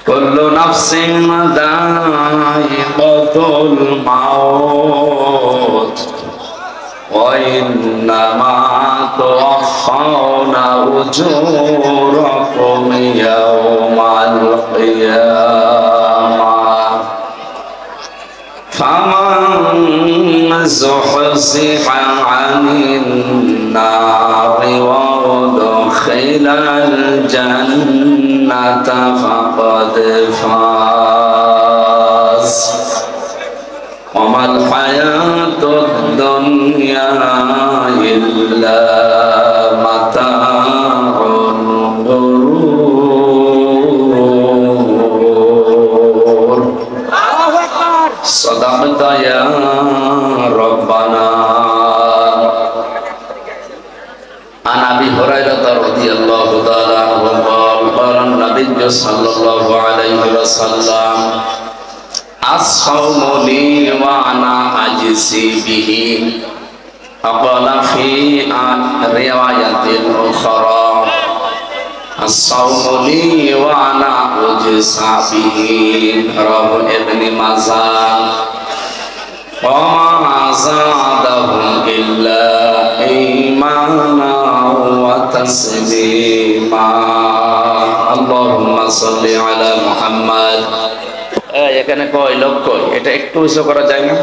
কুল্লু নাফসিন যায়িকাতুল মাউত ওয়া ইন্নামা তুওয়াফাউনা উজুরাকুম ইয়াওমাল কিয়ামাহ ফামান যুহজিহা আনিন নারি ওয়া উদখিলাল জান্নাতা ফাকাদ ফাজ ওয়া মাল হায়াতুদ দুনিয়া ইল্লা মাতাউল গুরুর। সাদাকতা ইয়া রাব্বানা। عن أبي هريرة رضي الله تعالى عنه قال قال النبي صلى الله عليه وسلم الصوم لي وأنا أجزي به. وقال في رواية أخرى الصوم لي وأنا أجزى به. رواه ابن ماجه. وما زادهم إلا إيمانا وتسليما. اللهم صل على محمد. এখানে কয় লক্ষ, এটা একটু উঁচু করা যায় না?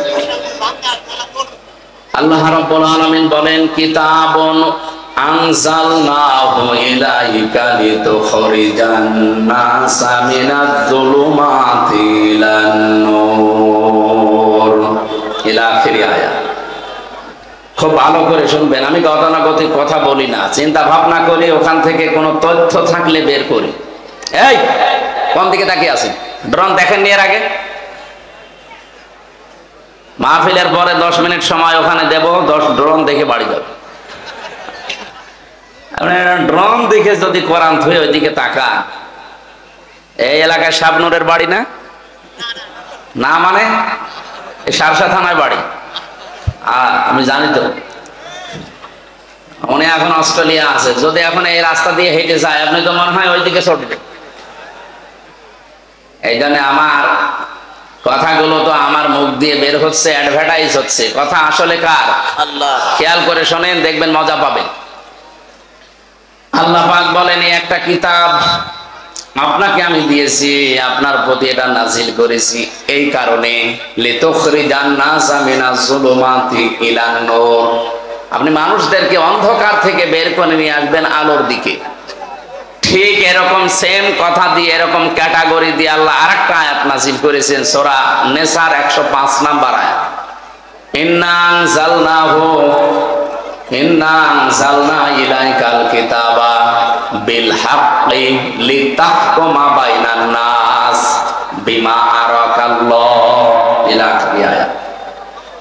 আল্লাহ রাব্বুল আলামিন বলেন কিতাবুন আনজালনাহু ইলাইকা লিতুখরিজান নাসা মিনাজ যুলুমাতি ইলান নূর ইলা আখিরি আয়াত। খুব ভালো করে শুনবেন, আমি গতানুগতিক কথা বলি না, চিন্তা ভাবনা করি, ওখান থেকে কোনো তথ্য থাকলে বের করি। এই কোন দিকে তাকিয়ে আছেন? ড্রোন দেখেননি এর আগে? মাহফিলের পরে 10 মিনিট সময় ওখানে দেব, 10 ড্রোন দেখে বাড়ি যাবে। ড্রোন দেখে যদি কোরআন থুয়ে ওইদিকে তাকা। এই এলাকায় শাবনুরের বাড়ি না? না মানে এই সারসা থানায় বাড়ি। আমি জানি তো উনি এখন অস্ট্রেলিয়া আছে। যদি এখন এই রাস্তা দিয়ে হেঁটে যায়, আপনি তো মনে হয় ওইদিকে ছুটবে। এই জন্য আমার কথাগুলো তো আমার মুখ দিয়ে বের হচ্ছে, অ্যাডভার্টাইজ হচ্ছে। কথা আসলে কার? আল্লাহ। খেয়াল করে শোনেন, দেখবেন মজা পাবেন। আল্লাহ পাক বলেন এই একটা কিতাব আপনাকে আমি দিয়েছি, আপনার প্রতি এটা নাজিল করেছি এই কারণে লিতুখরিজান নাসা মিনাজ যুলুমাতি ইলান নূর, আপনি মানুষদেরকে অন্ধকার থেকে বের করে নিয়ে আসবেন আলোর দিকে। ঠিক এরকম সেম কথা দিয়ে, এরকম ক্যাটাগরি দিয়ে আল্লাহ আরেকটা আয়াত নাজিল করেছেন সূরা নিসার 105 নম্বর আয়াত। ইন্না আনজালনা ইলাইকাল কিতাবা বিল হাক্কি লিতাহকুমা বাইনান নাস বিমা আরাকাল্লাহ ইলা আখিরি আয়াত।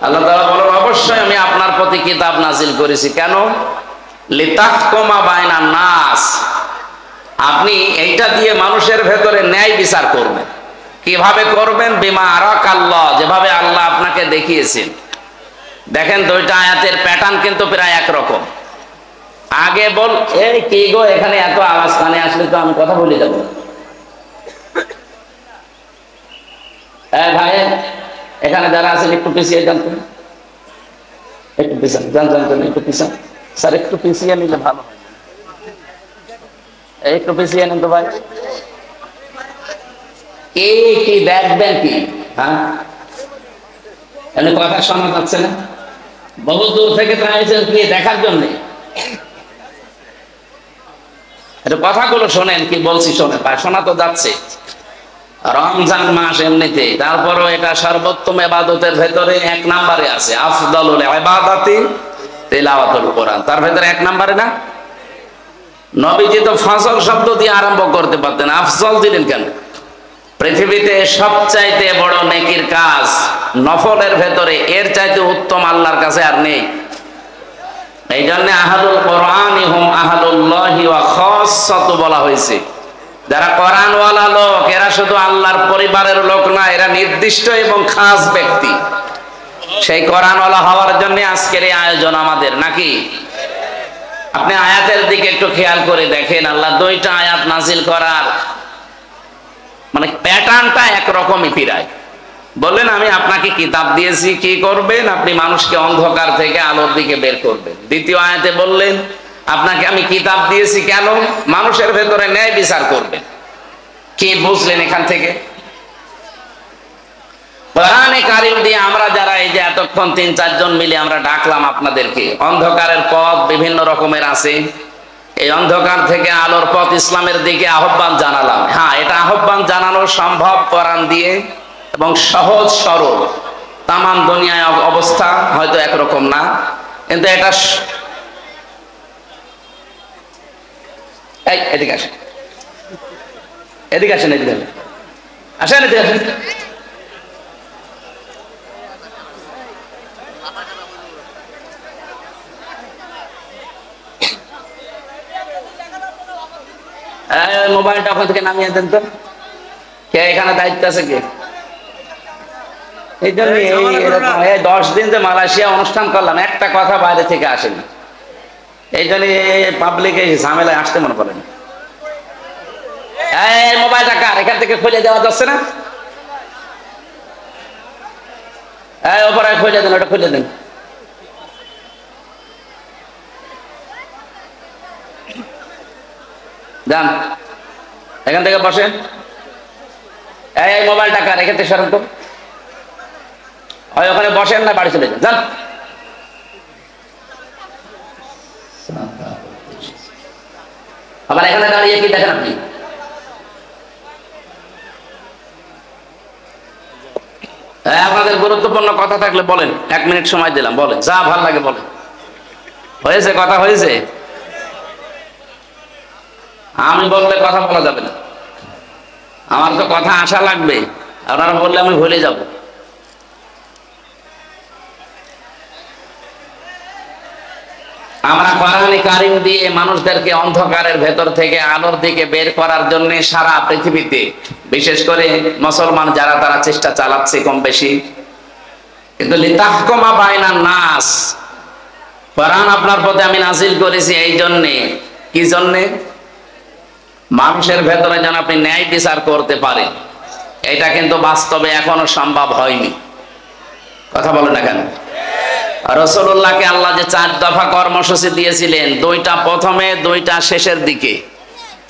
আল্লাহ তাআলা বলেন অবশ্যই আমি আপনার প্রতি কিতাব নাজিল করেছি। কেন? লিতাহকুমা বাইনান নাস, আপনি এইটা দিয়ে মানুষের ভেতরে ন্যায় বিচার করবেন। কিভাবে করবেন? বিমা আরাকাল্লাহ, যেভাবে আল্লাহ আপনাকে দেখিয়েছেন। দেখেন দুইটা আয়াতের প্যাটার্ন কিন্তু প্রায় একরকম। আগে বল এই কি গো, এখানে এত আওয়াজ কানে আসলে তো আমি কথা বলে যাব। ভাই এখানে যারা আছেন একটু পিছিয়ে যান, একটু পিছান যান, একটু পিছান স্যার, একটু পিছিয়ে নিলে ভালো হয়। একটু পিছিয়ে নেন তো ভাই। কি দেখবেন কি? হ্যাঁ কথা শোনা যাচ্ছে না? বহু দূর থেকে কি দেখার জন্য কথাগুলো শোনেন, কি বলছি শোনেন। শোনা তো যাচ্ছে। রমজান মাস এমনিতে, তারপরও এটা সর্বোত্তম ইবাদতের ভেতরে 1 নম্বরে আছে। আফদালুল ইবাদাতি তিলাওয়াতুল কোরআন, তার ভেতরে 1 নম্বরে না? নবীজি তো ফজল শব্দ দিয়ে আরম্ভ করতে পারতেন, আফজল দিলেন কেন? পৃথিবীতে সবচাইতে বড় নেকির কাজ নফলের ভেতরে এর চাইতে উত্তম আল্লাহর কাছে আর নেই। এই জন্য আহলুল কোরআনি হুম আহলুল্লাহি ওয়া খাসসাতু বলা হয়েছে। যারা কোরআনওয়ালা লোক এরা শুধু আল্লাহর পরিবারের লোক না, এরা নির্দিষ্ট এবং খাস ব্যক্তি। সেই কোরআনওয়ালা হওয়ার জন্য আজকের এই আয়োজন আমাদের, নাকি? আপনি আয়াতের দিকে একটু খেয়াল করে দেখেন, আল্লাহ 2টা আয়াত নাজিল করার মানে প্যাটার্নটা একরকমই ফিরায়। বললেন আমি আপনাকে কিতাব দিয়েছি, কি করবেন? আপনি মানুষকে অন্ধকার থেকে আলোর দিকে বের করবেন। দ্বিতীয় আয়াতে বললেন আপনাকে আমি কিতাব দিয়েছি কেন? মানুষের ভেতরে ন্যায় বিচার করবেন। কি বুঝলেন এখান থেকে? কোরআনে কারিম দিয়ে আমরা যারা এই যে এতক্ষণ 3-4 জন মিলে আমরা ডাকলাম আপনাদেরকে, অন্ধকারের পথ বিভিন্ন রকমের আছে, এই অন্ধকার থেকে আলোর পথ ইসলামের দিকে আহ্বান জানালাম। হ্যাঁ, এটা আহ্বান জানানো সম্ভব কোরআন দিয়ে এবং সহজ সরল। তামাম দুনিয়ায় অবস্থা হয়তো একরকম না, কিন্তু এটা এদিকে আসেন, এদিকে আসেন, এদিকে আসেন, এদিকে আসেন। মোবাইলটা ওখান থেকে নামিয়ে দেন তো। কে এখানে দায়িত্ব আছে? কে? এই জন্য 10 দিন যে মালয়েশিয়া অনুষ্ঠান করলাম, একটা কথা বাইরে থেকে আসেনি। এই জন্য পাবলিক এই ঝামেলায় আসতে মনে করেন। এই মোবাইলটা কার? এখান থেকে খুলে দেওয়া যাচ্ছে না? এই ওপরে খুলে দেন, ওটা খুলে দেন। যান, এখান থেকে বসেন। এই মোবাইলটা কার? এখান থেকে সরেন তো। হয় ওখানে বসেন না বাড়ি চলে যান। যান। আবার এখানে দাঁড়িয়ে কি দেখেন আপনি? আপনাদের গুরুত্বপূর্ণ কথা থাকলে বলেন, 1 মিনিট সময় দিলাম, বলেন যা ভাল লাগে বলেন। হয়েছে? কথা হয়েছে? আমি বললে কথা বলা যাবে না, আমার তো কথা আসা লাগবে। আপনারা বললে আমি ভুলে যাব। আমরা কোরআনে কারিম দিয়ে মানুষদেরকে অন্ধকারের ভেতর থেকে আলোর দিকে বের করার জন্য সারা পৃথিবীতে, বিশেষ করে মুসলমান যারা, তারা চেষ্টা চালাচ্ছে কম বেশি। কিন্তু লিতাহকুমা বাইনান নাস, কোরআন আপনার পথে আমি নাজিল করেছি এই জন্যে। কি জন্যে? মানুষের ভেতরে যেন আপনি ন্যায় বিচার করতে পারেন। এটা কিন্তু বাস্তবে এখনো সম্ভব হয়নি। কথা বলে না কেন? রাসূলুল্লাহকে আল্লাহ যে 4 দফা কর্মসূচি দিয়েছিলেন, 2টা প্রথমে, 2টা শেষের দিকে,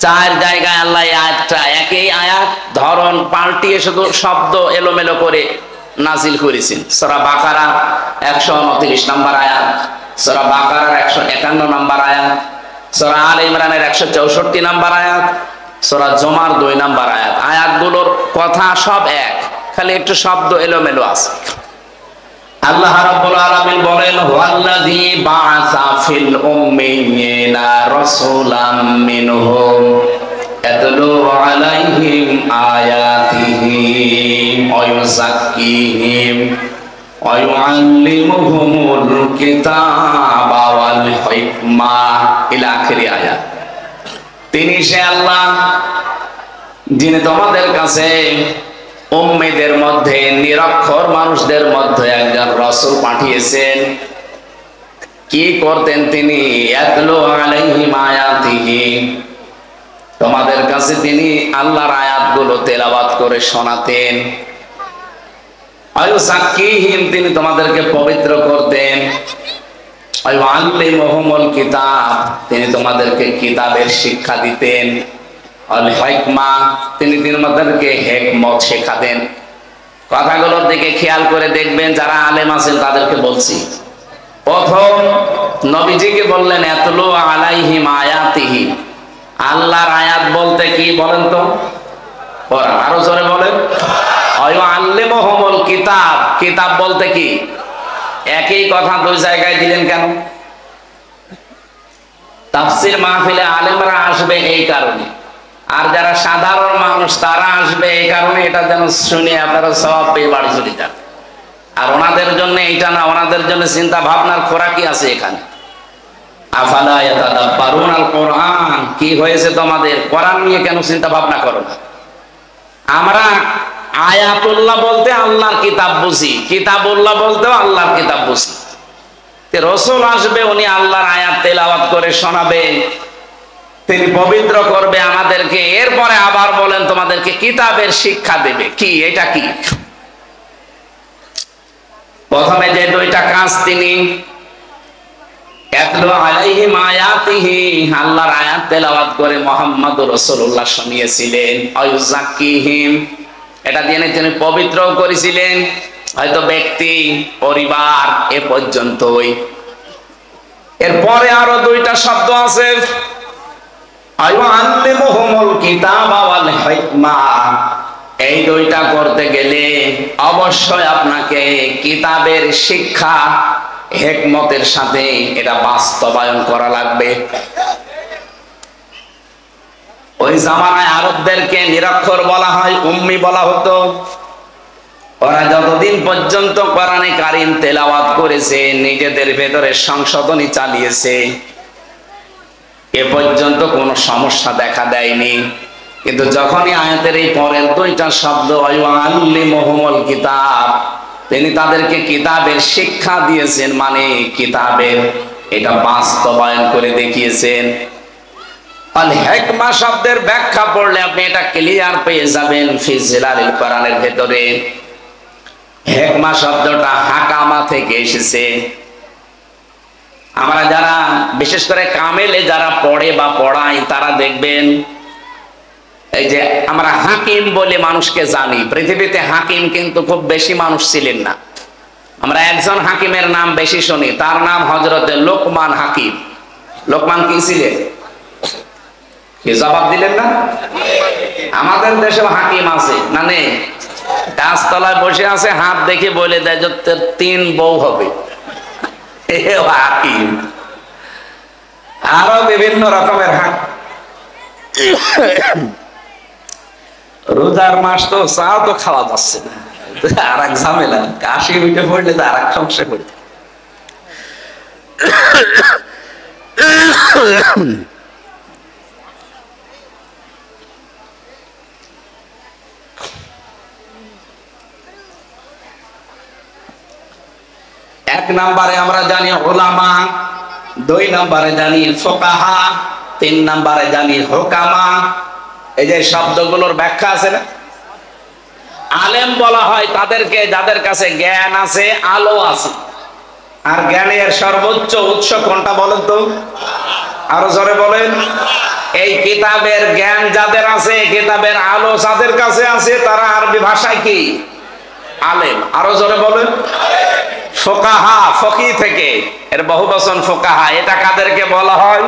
4 জায়গায় আল্লাহ আয়াতটা, একই আয়াত ধরন পাল্টিয়ে শুধু শব্দ এলোমেলো করে নাজিল করেছেন। সূরা বাকারা 129 নম্বর আয়াত, সূরা বাকারার 151 নম্বর আয়াত, সূরা আলে ইমরানের 164 নম্বর আয়াত, সূরা জুমার 2 নম্বর আয়াত। আয়াতগুলোর কথা সব এক, খালি একটু শব্দ এলোমেলো আছে। আল্লাহ রাব্বুল আলামিন বলেন, ওয়াল্লাযী বাআসা ফিল উম্মিয়িনা রাসূলাম মিনহুম ইয়াতলু আলাইহিম আয়াতিহি ওয়া ইউযাক্কিহিম ওয়া ইউআল্লিমুহুমুল কিতাবা ওয়াল হিকমা ইলা আখিরি আয়াত। তিনি সে আল্লাহ যিনি তোমাদের কাছে উম্মীদের মধ্যে, নিরক্ষর মানুষদের মধ্যে একজন রাসূল পাঠিয়েছেন। কি করতেন তিনি? ইয়াতলু আলাইহিম আয়াতিহি, তোমাদের কাছে তিনি আল্লাহর আয়াতগুলো তেলাওয়াত করে শোনাতেন। ওয়া ইউযাক্কিহিম, তিনি তোমাদেরকে পবিত্র করতেন। ওয়া ইউআল্লিমুহুমুল কিতাব, তিনি তোমাদেরকে কিতাবের শিক্ষা দিতেন। আল হিকমা, তিনি তোমাদেরকে হিকমত শেখাতেন। কথাগুলোর দিকে খেয়াল করে দেখবেন, যারা আলেম আছেন তাদেরকে বলছি। প্রথম নবীজিকে বললেন ইয়াতলু আলাইহিম আয়াতিহি, আল্লাহর আয়াত বলতে কি বলেন তো? কোরআন। আরো জোরে বলেন। ওয়া ইউআল্লিমুহুমুল কিতাব, কিতাব বলতে কি? একই কথা 2 জায়গায় দিলেন কেন? তাফসীর মাহফিলে আলেমরা আসবে এই কারণে, আর যারা সাধারণ মানুষ তারা আসবে এই কারণে, এটা যেন শুনে আপনারা সওয়াব পেয়ে বাড়ি চলে যান। আর ওনাদের জন্য এইটা না, ওনাদের জন্য চিন্তা ভাবনার খোরাকি আছে এখানে। আফালা ইয়াতাদাব্বারুনাল কোরআন, কি হয়েছে তোমাদের? কোরআন নিয়ে কেন চিন্তা ভাবনা করো না? আমরা আয়াতুল্লাহ বলতে আল্লাহর কিতাব বুঝি, কিতাবুল্লাহ বলতেও আল্লাহর কিতাব বুঝি। রাসূল আসবে, উনি আল্লাহর আয়াত তেলাওয়াত করে শোনাবে। তিনি পবিত্র করবে আমাদেরকে, এরপরে আবার বলেন তোমাদেরকে কিতাবের শিক্ষা দেবে। কি এটা? কি প্রথমে যে দুইটা কাজ তিনি আল্লাহর আয়াত তেলাওয়াত করে মুহাম্মদুর রাসূলুল্লাহ শুনিয়েছিলেন। আয়ুযাক্কিহিম, এটা দিয়ে তিনি পবিত্র করেছিলেন, হয়তো ব্যক্তি পরিবার এ পর্যন্তই। এরপরে আরো দুইটা শব্দ আছে, আয়ুআল্লিমুহুমুল কিতাবা ওয়াল হিকমা। এই দুইটা করতে গেলে অবশ্যই আপনাকে কিতাবের শিক্ষা হিকমতের সাথে এটা বাস্তবায়ন করা লাগবে। ওই জামানায় আরবদেরকে নিরক্ষর বলা হয়, উম্মি বলা হতো। ওরা যতদিন পর্যন্ত কোরআনে কারীম তেলাওয়াত করেছে, নিজেদের ভেতরে সংশোধনী চালিয়েছে, এ পর্যন্ত কোনো সমস্যা দেখা দেয়নি। কিন্তু যখনই আয়াতের এই পরের দুইটা শব্দ আল্লিমুহুমুল কিতাব, তিনি তাদেরকে কিতাবের শিক্ষা দিয়েছেন, মানে কিতাবের এটা বাস্তবায়ন করে দেখিয়েছেন। আল হিকমা শব্দের ব্যাখ্যা পড়লে আপনি এটা ক্লিয়ার পেয়ে যাবেন ফি জিলালিল কোরআনের ভেতরে। হিকমা শব্দটা হাকামা থেকে এসেছে। আমরা যারা বিশেষ করে কামেলে যারা পড়ে বা পড়াই, তারা দেখবেন এই যে আমরা হাকিম বলে মানুষকে জানি, পৃথিবীতে হাকিম কিন্তু খুব বেশি মানুষ ছিলেন না। আমরা একজন হাকিমের নাম বেশি শুনি, তার নাম হযরতে লোকমান হাকিম। লোকমান কি ছিলেন? কি জবাব দিলেন না? আমাদের দেশেও হাকিম আছে না? নেই? গাছতলায় বসে আছে, হাত দেখে বলে দেয় যে 3 বউ হবে, হাকিম। আরো বিভিন্ন রকমের হাকিম। রোজার মাস তো চাও তো খাওয়া যাচ্ছে না, আর এক ঝামেলা। কাশি মিটে পড়লে তো আর এক সমস্যা পড়ে। এক নম্বরে আমরা জানি উলামা, 2 নম্বরে জানি ফুকাহা, 3 নম্বরে জানি হুকামা। এই যে শব্দগুলোর ব্যাখ্যা আছে না, আলেম বলা হয় তাদেরকে যাদের কাছে জ্ঞান আছে, আলো আছে। আর জ্ঞানের সর্বোচ্চ উৎস কোনটা বলেন তো? আরো জোরে বলেন। এই কিতাবের জ্ঞান যাদের আছে, কিতাবের আলো যাদের কাছে আছে, তারা আরবি ভাষায় কি? আলেম। আরো জোরে বলেন। ফুকাহা, ফকি থেকে এর বহুবচন ফুকাহা। এটা কাদেরকে বলা হয়?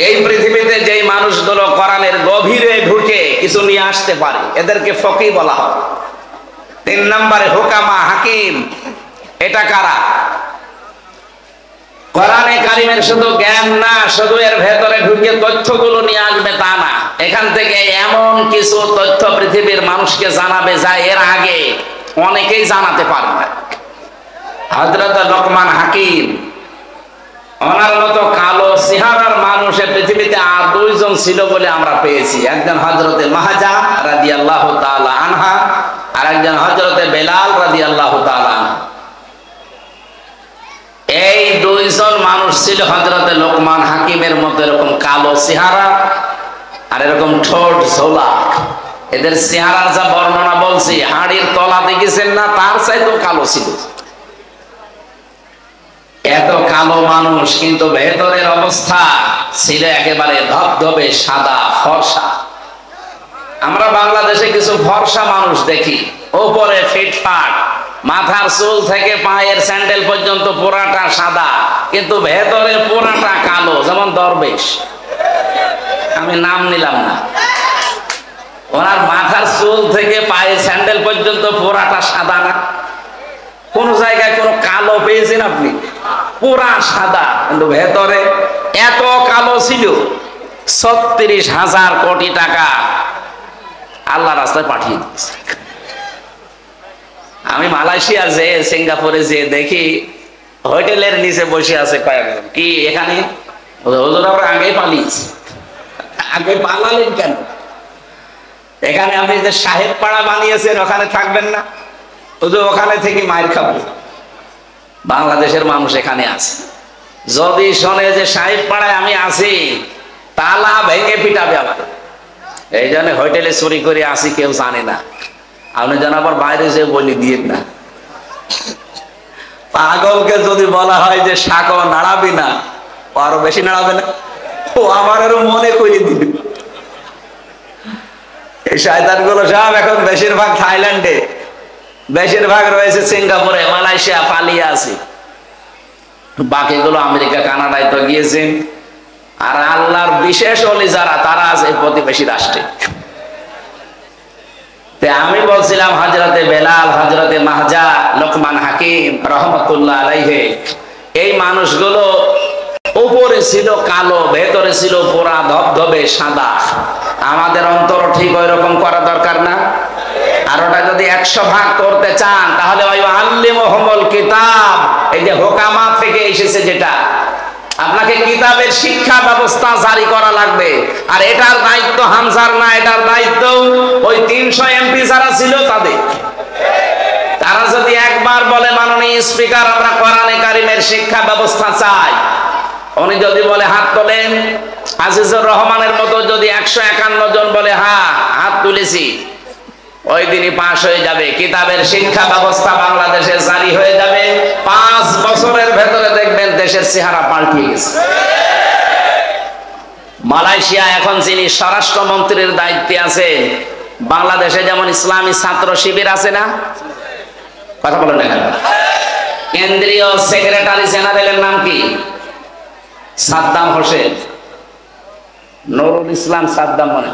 এই পৃথিবীতে যেই মানুষগুলো কোরআনের গভীরে ঢুকে কিছু নিয়ে আসতে পারে, এদেরকে ফকি বলা হয়। 3 নম্বরে হুকামা, হাকিম। এটা কারা? কোরআনে কারিমের শুধু জ্ঞান না, শুধু এর ভেতরে ঢুকে তথ্যগুলো নিয়ে আসবে তা না, এখান থেকে এমন কিছু তথ্য পৃথিবীর মানুষকে জানাবে যা এর আগে অনেকেই জানাতে পারে না। হযরত লোকমান হাকিম, ওনার মতো কালো চেহারার মানুষ পৃথিবীতে আর 2 জন ছিল বলে আমরা পেয়েছি। একজন হযরতে মাহাজা রাদিয়াল্লাহু তাআলা আনহা, আর একজন হযরতে বেলাল রাদিয়াল্লাহু তাআলা আনহা। এই 2 জন মানুষ ছিল হযরতে লোকমান হাকিমের মতো এরকম কালো চেহারা আর এরকম ঠোঁট ঝোলা। এদের চেহারার যা বর্ণনা বলছি, হাড়ির তলা দেখেছেন না, তার চাইতেও কালো ছিল। এত কালো মানুষ, কিন্তু ভেতরের অবস্থা ছিল একেবারে ধবধবে সাদা ফর্সা। আমরা বাংলাদেশে কিছু ফর্সা মানুষ দেখি, উপরে ফিটফাট, মাথার চুল থেকে পায়ের স্যান্ডেল পর্যন্ত পুরাটা সাদা, কিন্তু ভেতরে পুরাটা কালো, যেমন দরবেশ। আমি নাম নিলাম না। ওনার মাথার চুল থেকে পায়ের স্যান্ডেল পর্যন্ত পুরাটা সাদা না? কোন জায়গায় কোন কালো পেয়েছেন আপনি? পুরা সাদা, কিন্তু ভেতরে এত কালো ছিল। 36,000 কোটি টাকা আল্লাহ রাস্তায় পাঠিয়ে দিয়েছে। আমি মালয়েশিয়া যে, সিঙ্গাপুরে যে দেখি হোটেলের নিচে বসে আছে কয়েকজন। কি এখানে? হুজুর আমরা আগেই পালিয়েছি। আগে পালালেন কেন? এখানে আপনি যে সাহেব পাড়া বানিয়েছেন, ওখানে থাকবেন না? হুজুর ওখানে থেকে মায়ের খাবো। বাংলাদেশের মানুষ এখানে আছে, যদি শোনে যে সাহেব পাড়ায় আমি আছি, তালা ভেঙে পিটাবে আমাকে। এই জন্য হোটেলে চুরি করে আসি, কেউ জানে না। আপনি যেন আবার বাইরে যে বলি দিয়ে না। পাগলকে যদি বলা হয় যে শাক নাড়াবি না, ও আরো বেশি নাড়াবে না, ও আমার আরো মনে করে দিবে। এই শয়তান গুলো সব এখন বেশিরভাগ থাইল্যান্ডে, বেশিরভাগ রয়েছে সিঙ্গাপুরে, মালয়েশিয়া, পালিয়ে আছে। বাকিগুলো আমেরিকা, কানাডায় তো গিয়েছেন। আর আল্লাহর বিশেষ ওলি যারা, তারা আছে প্রতিবেশী রাষ্ট্রে। আমি বলছিলাম হযরতে বেলাল, হযরতে মাহজা, লোকমান হাকিম রহমতুল্লাহ আলাইহি, এই মানুষগুলো উপরে ছিল কালো, ভেতরে ছিল পুরা ধবধবে সাদা। আমাদের অন্তর ঠিক ওই রকম করা দরকার না? আর ওটা যদি 100 ভাগ করতে চান, তাহলে ওই আল্লিমুহুমুল কিতাব, এই যে হুকামা থেকে এসেছে, যেটা আপনাকে কিতাবের শিক্ষা ব্যবস্থা জারি করা লাগবে। আর এটার দায়িত্ব হামজার না, এটার দায়িত্ব ওই 300 এমপি যারা ছিল তাদের। তারা যদি একবার বলে, মাননীয় স্পিকার, আমরা কোরআনে কারিমের শিক্ষা ব্যবস্থা চাই, উনি যদি বলে হাত তোলেন, আজিজুর রহমানের মতো যদি 151 জন বলে হ্যাঁ হাত তুলেছি, ওই দিনই পাশ হয়ে যাবে। কিতাবের শিক্ষা ব্যবস্থা বাংলাদেশে জারি হয়ে যাবে। 5 বছরের ভেতরে দেখবেন দেশের চেহারা পাল্টে গেছে। মালয়েশিয়া এখন যিনি স্বরাষ্ট্রমন্ত্রীর দায়িত্বে আছেন, বাংলাদেশে যেমন ইসলামী ছাত্র শিবির আছে না, কথা বলেন না, কেন্দ্রীয় সেক্রেটারি জেনারেলের নাম কি? সাদ্দাম হোসেন, নুরুল ইসলাম সাদ্দাম, মনে,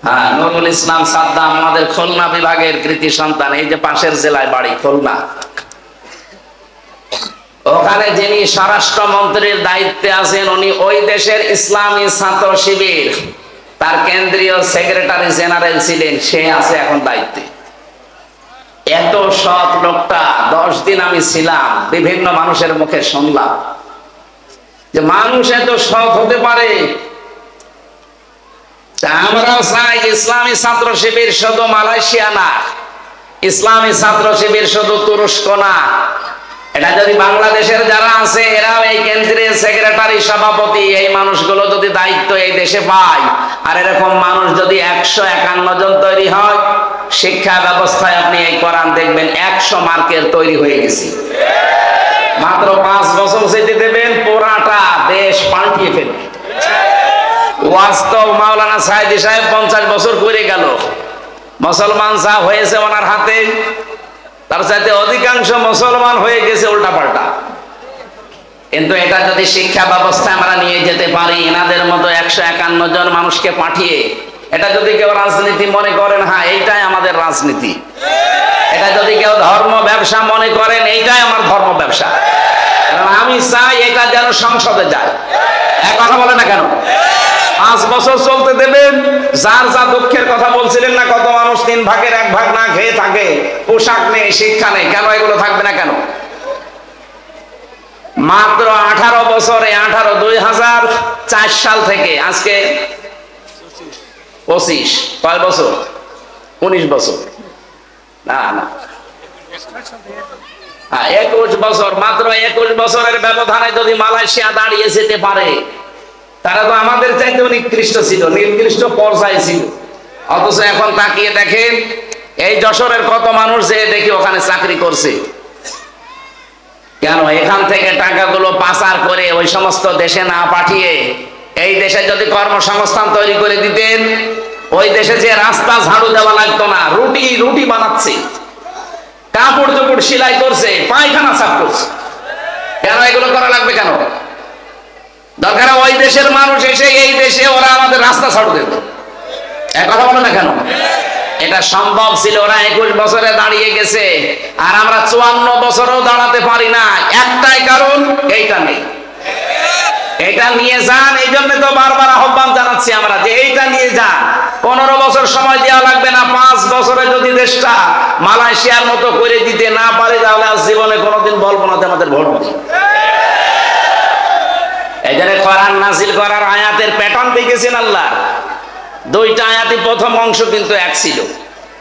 হ্যাঁ নুরুল ইসলাম সাদ্দাম আমাদের খুলনা বিভাগের কৃতি সন্তান। এই যে পাশের জেলায় বাড়ি খুলনা, ওখানে যিনি স্বরাষ্ট্রমন্ত্রীর দায়িত্বে আছেন, উনি ওই দেশের ইসলামী ছাত্র শিবির, তার কেন্দ্রীয় সেক্রেটারি জেনারেল ছিলেন। সে আছে এখন দায়িত্বে। এত সৎ লোকটা, 10 দিন আমি ছিলাম, বিভিন্ন মানুষের মুখে শুনলাম যে মানুষ এত সৎ হতে পারে। আমরাও চাই ইসলামী ছাত্র শিবির শুধু মালয়েশিয়া না, ইসলামী ছাত্র শিবির শুধু তুরস্ক না, এটা যদি বাংলাদেশের যারা আছে, এরাও এই কেন্দ্রীয় সেক্রেটারি, সভাপতি, এই মানুষগুলো যদি দায়িত্ব এই দেশে পায়, আর এরকম মানুষ যদি 151 জন তৈরি হয়, শিক্ষা ব্যবস্থায় আপনি এই কোরআন দেখবেন 100 মার্কের তৈরি হয়ে গেছে। মাত্র 5 বছর যেতে দেবেন, পুরাটা দেশ পাল্টিয়ে ফেলবে। ওয়াস্তব মাওলানা সাইদি সাহেব 50 বছর করে গেল, মুসলমান যা হয়েছে ওনার হাতে, তার চাইতে অধিকাংশ মুসলমান হয়ে গেছে উল্টা পাল্টা। কিন্তু এটা যদি শিক্ষা ব্যবস্থা আমরা নিয়ে যেতে পারি, এনাদের মতো 151 জন মানুষকে পাঠিয়ে, এটা যদি কেউ রাজনীতি মনে করেন, হ্যাঁ এইটাই আমাদের রাজনীতি, এটা যদি কেউ ধর্ম ব্যবসা মনে করেন, এইটাই আমার ধর্ম ব্যবসা, কারণ আমি চাই এটা যেন সংসদে যায়। এক কথা বলে না কেন? 5 বছর চলতে দেবেন। যার যা দুঃখের কথা বলছিলেন না, কত মানুষ 3 ভাগের 1 ভাগ না খেয়ে থাকে, পোশাক নেই, শিক্ষা নেই, কেন এগুলো থাকবে না কেন? মাত্র 18 বছরে, 2004 সাল থেকে আজকে 25, কয় বছর? 19 বছর না, 21 বছর। মাত্র 21 বছরের ব্যবধানে যদি মালয়েশিয়া দাঁড়িয়ে যেতে পারে, তারা তো আমাদের চাইতে নিকৃষ্ট ছিল, নিকৃষ্ট পর্যায়ে ছিল। অথচ এখন তাকিয়ে দেখেন, এই যশোরের কত মানুষ যে দেখি ওখানে চাকরি করছে। কেন? এখান থেকে টাকাগুলো পাচার করে ওই সমস্ত দেশে না পাঠিয়ে, এই দেশে যদি কর্মসংস্থান তৈরি করে দিতেন, ওই দেশে যে রাস্তা ঝাড়ু দেওয়া লাগতো না, রুটি বানাচ্ছে, কাপড় চোপড় সেলাই করছে, পায়খানা সাফ করছে। কেন এগুলো করা লাগবে কেন? দরকার ওই দেশের মানুষ এসে এই দেশে ওরা আমাদের রাস্তা ঝাড়ু দিত। এক কথা বলে না কেন? এটা সম্ভব ছিল। ওরা 21 বছরে দাঁড়িয়ে গেছে, আর আমরা 54 বছরেও দাঁড়াতে পারি না। একটাই কারণ, এইটা নেই। এটা নিয়ে যান, এই জন্য তো বারবার আহ্বান জানাচ্ছি আমরা যে এইটা নিয়ে যান। 15 বছর সময় দেওয়া লাগবে না। 5 বছরে যদি দেশটা মালয়েশিয়ার মতো করে দিতে না পারে, তাহলে আজ জীবনে কোনোদিন বলবো না যে আমাদের ভোট দিই। এই জন্য কোরআন নাজিল করার আয়াতের প্যাটার্ন দেখেছেন আল্লাহ। 2টা আয়াতই প্রথম অংশ কিন্তু এক ছিল।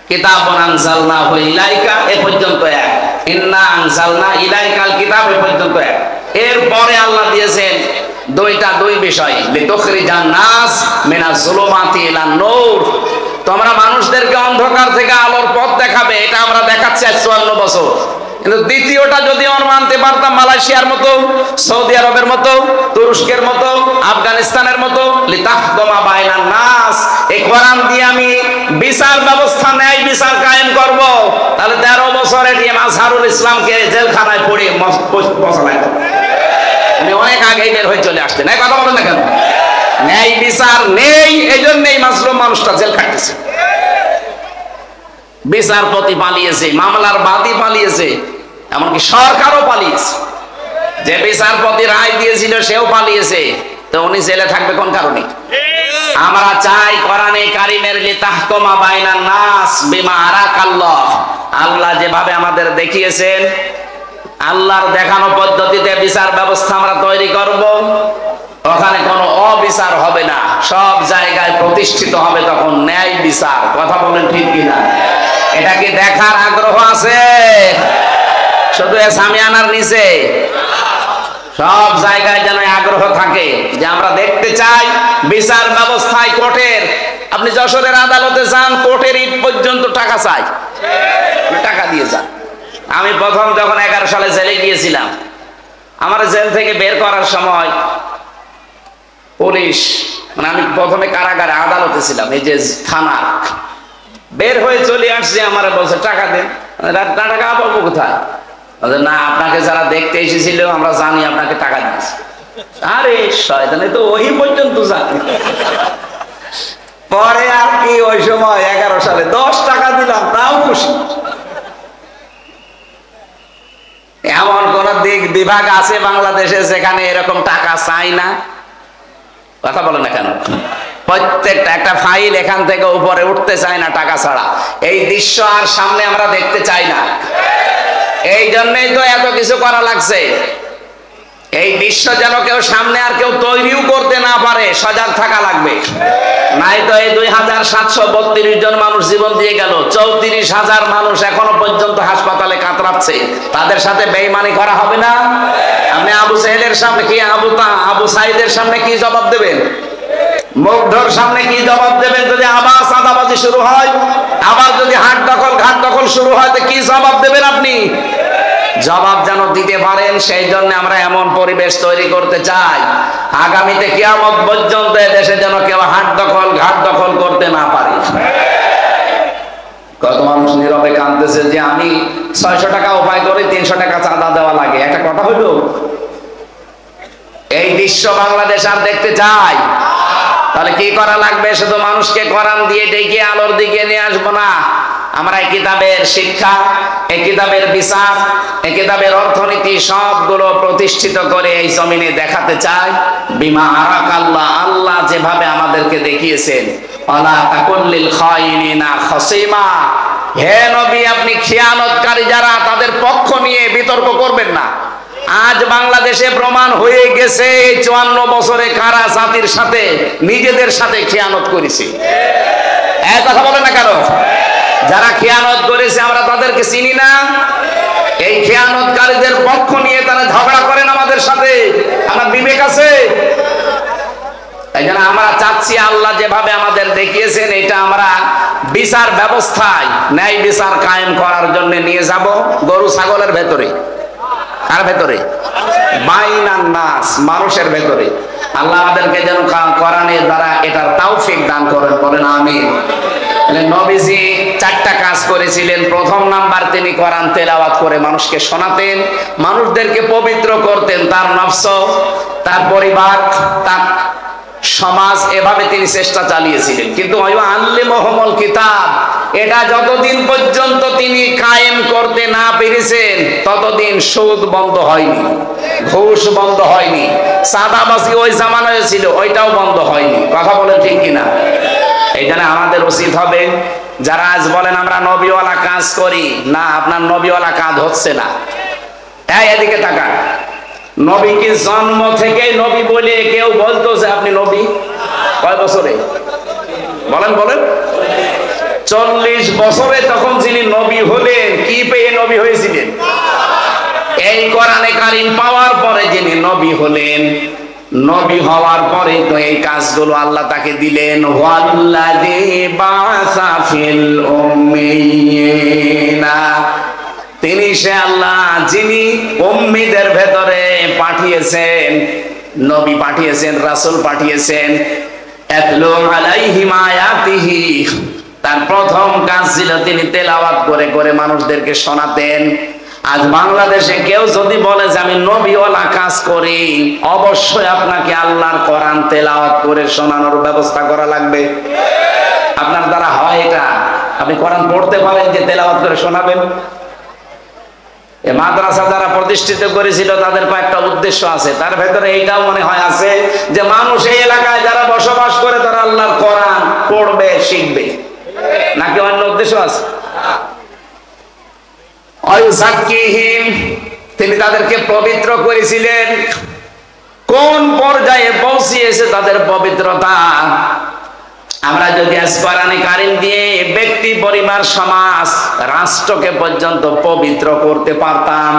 কিতাবুন আনজালনাহু ইলাইকা, এ পর্যন্ত এক। ইন্না আনজালনা ইলাইকাল কিতাব, এ পর্যন্ত এক। এরপরে আল্লাহ দিয়েছেন দুই বিষয়, লিতুখরিজান নাস মিনাজ যুলুমাতি ইলান নূর, তোমরা মানুষদেরকে অন্ধকার থেকে আলোর পথ দেখাবে, এটা আমরা দেখাচ্ছি 54 বছর। কিন্তু দ্বিতীয়টা যদি আমরা মানতে পারতাম, মালয়েশিয়ার মতো, সৌদি আরবের মতো, তুরস্কের মতো, আফগানিস্তানের মতো, লিতাহকুমা বাইনান নাস, এই কোরআন দিয়ে আমি বিচার ব্যবস্থা, ন্যায় বিচার কায়েম করব, তাহলে 13 বছর এটিএম আজহারুল ইসলামকে জেলখানায় পড়ে বসালাই, উনি অনেক আগেই বের হয়ে চলে আসতেন। এই কথা বলেন না কেন? ন্যায় বিচার নেই, এই জন্যই মাসলুম মানুষটা জেল খাটতেছে। বিচারপতি পালিয়েছে, মামলার বাদী পালিয়েছে, এমনকি সরকারও পালিয়েছে। যে বিচারপতি রায় দিয়েছিল সেও পালিয়েছে, তো উনি জেলে থাকবে কোন কারণে? আমরা চাই কোরআনে কারিমের লিতাহকুমা বাইনান নাস বিমা আরাকাল্লাহ, আল্লাহ যেভাবে আমাদের দেখিয়েছেন, আল্লাহর দেখানো পদ্ধতিতে বিচার ব্যবস্থা আমরা তৈরি করব। ওখানে কোনো অবিচার হবে না, সব জায়গায় প্রতিষ্ঠিত হবে তখন ন্যায় বিচার। কথা বলেন ঠিক কিনা? এটা কি দেখার আগ্রহ আছে? শুধু সামিয়ানার নিচে সব জায়গায় যেন আগ্রহ থাকে যে আমরা দেখতে চাই বিচার ব্যবস্থায় কোর্টের, আপনি যশোরের আদালতে যান, কোর্টের ইট পর্যন্ত টাকা চাই, টাকা দিয়ে যান। আমি প্রথম যখন 11 সালে জেলে গিয়েছিলাম, আমার জেল থেকে বের করার সময় পুলিশ, মানে আমি প্রথমে কারাগারে, আদালতে ছিলাম, এই যে থানা, বের হয়ে চলে আসছে, আমার বলছে টাকা দেন। টাকা পাবো কোথায়? না, আপনাকে যারা দেখতে এসেছিল আমরা জানি আপনাকে টাকা দিয়েছি। আরে শয়তানে তো ওই পর্যন্ত জানি। পরে আর কি, ওই সময় 11 সালে 10 টাকা দিলাম, তাও খুশি। এমন কোন দিক বিভাগ আছে বাংলাদেশে যেখানে এরকম টাকা চাই না? কথা বলে না কেন? প্রত্যেকটা একটা ফাইল এখান থেকে উপরে উঠতে চায় না টাকা ছাড়া। এই দৃশ্য আর সামনে আমরা দেখতে চাই না, এই জন্যই তো এত কিছু করা লাগছে। এই দৃশ্য যেন কেউ সামনে আর কেউ তৈরিও করতে না পারে, সজাগ থাকা লাগবে। নাই তো এই 2732 জন মানুষ জীবন দিয়ে গেল, 34,000 মানুষ এখনো পর্যন্ত হাসপাতালে কাতরাচ্ছে, তাদের সাথে বেঈমানি করা হবে না? আপনি আবু সাইদের সামনে কি, আবু সাইদের সামনে কি জবাব দেবেন? মুগ্ধর সামনে কি জবাব দেবেন? যদি আবার চাঁদাবাজি শুরু হয়, আবার যদি হাট দখল শুরু হয়, তো কি জবাব দেবেন আপনি? জবাব যেন দিতে পারেন, সেই জন্য আমরা এমন পরিবেশ তৈরি করতে চাই, আগামীতে কিয়ামত পর্যন্ত দেশে যেন কেউ ঘাট দখল করতে না পারে। কত মানুষ নীরবে কাঁদতেছে যে আমি 600 টাকা উপায় করে 300 টাকা চাঁদা দেওয়া লাগে, একটা কথা হইল? এই দৃশ্য বাংলাদেশ আর দেখতে চাই? তাহলে কি করা লাগবে? শুধু মানুষকে কোরআন দিয়ে ডেকে আলোর দিকে নিয়ে আসবো না, আমরা এই কিতাবের শিক্ষা, এই কিতাবের বিচার, এই কিতাবের অর্থনীতি সবগুলো প্রতিষ্ঠিত করে এই জমিনে দেখাতে চাই বিমা আরাকাল্লাহ, আল্লাহ যেভাবে আমাদেরকে দেখিয়েছেন। ওয়ালা তাকুল্লিল খায়িনিনা খাসিমা, হে নবী আপনি খিয়ানতকারী যারা, তাদের পক্ষ নিয়ে বিতর্ক করবেন না। আজ বাংলাদেশে প্রমাণ হয়ে গেছে 54 বছরে কারা জাতির সাথে, নিজেদের সাথে খিয়ানত করেছে। এক কথা বলে না কেন? যারা খিয়ানত করেছে আমরা তাদেরকে চিনি না? এই খিয়ানতকারীদের পক্ষ নিয়ে তারা ঝগড়া করেন আমাদের সাথে, আমার বিবেক আছে? তাই জন্য আমরা চাচ্ছি আল্লাহ যেভাবে আমাদের দেখিয়েছেন, এটা আমরা বিচার ব্যবস্থায় ন্যায় বিচার কায়েম করার জন্য নিয়ে যাব। গরু ছাগলের ভেতরে, কার ভেতরে? বাইনান নাস, মানুষের ভেতরে। আল্লাহ আমাদেরকে যেন কোরআনের দ্বারা এটার তৌফিক দান করেন, বলেন আমিন। নবীজি 4টা কাজ করেছিলেন। প্রথম নাম্বার, তিনি কোরআন তেলাওয়াত করে মানুষকে শোনাতেন, মানুষদেরকে পবিত্র করতেন, তার নফস, তার পরিবার, তার সমাজ, এভাবে তিনি চেষ্টা চালিয়েছিলেন। কিন্তু আল্লিমুহুমুল কিতাব, এটা যতদিন পর্যন্ত তিনি কায়েম করতে না পেরেছেন ততদিন সুদ বন্ধ হয়নি, ঘুষ বন্ধ হয়নি, সাদাবাজি ওই জামানায় ছিল ওইটাও বন্ধ হয়নি। কথা বলেন ঠিক কিনা? এই জন্য আমাদের উচিত হবে, যারা আজ বলেন আমরা নবীওয়ালা কাজ করি, না, আপনার নবীওয়ালা কাজ হচ্ছে না। এদিকে তাকান, নবী কি জন্ম থেকে নবী বলে কেউ বলতো যে আপনি নবী? কয় বছরে বলেন? 40 বছরে তখন যিনি নবী হলেন, কি পেয়ে নবী হয়েছিলেন? এই কোরআনে কারীম পাওয়ার পরে যিনি নবী হলেন, নবী হওয়ার পরে তো এই কাজগুলো আল্লাহ তাকে দিলেন। ওয়াল্লাযী বা'সা ফিল উম্মিয়িনা, তিনি সে আল্লাহ যিনি উম্মীদের ভেতরে পাঠিয়েছেন, নবী পাঠিয়েছেন, রাসূল পাঠিয়েছেন। আতলু আলাইহিম আয়াতিহি, তার প্রথম কাজ ছিল তিনি তেলাওয়াত করে করে মানুষদেরকে শোনাতেন। আজ বাংলাদেশে কেউ যদি বলে যে আমি নবীওয়ালা কাজ করি, অবশ্যই আপনাকে আল্লাহর কোরআন তেলাওয়াত করে শোনানোর ব্যবস্থা করা লাগবে। আপনার দ্বারা হয় এটা? আপনি কোরআন পড়তে পারেন যে তেলাওয়াত করে শোনাবেন? এই মাদ্রাসা যারা প্রতিষ্ঠিত করেছিল তাদের কয়েকটা উদ্দেশ্য আছে, তার ভেতরে এইটাও মনে হয় আছে যে মানুষ এই এলাকায় যারা বসবাস করে তারা আল্লাহর কোরআন পড়বে, শিখবে, নাকি অন্য উদ্দেশ্য আছে? তিনি তাদেরকে পবিত্র করেছিলেন। কোন পর্যায়ে পৌঁছিয়েছে তাদের পবিত্রতা? আমরা যদি আজ কোরআনে কারীম দিয়ে ব্যক্তি, পরিবার, সমাজ, রাষ্ট্রকে পর্যন্ত পবিত্র করতে পারতাম।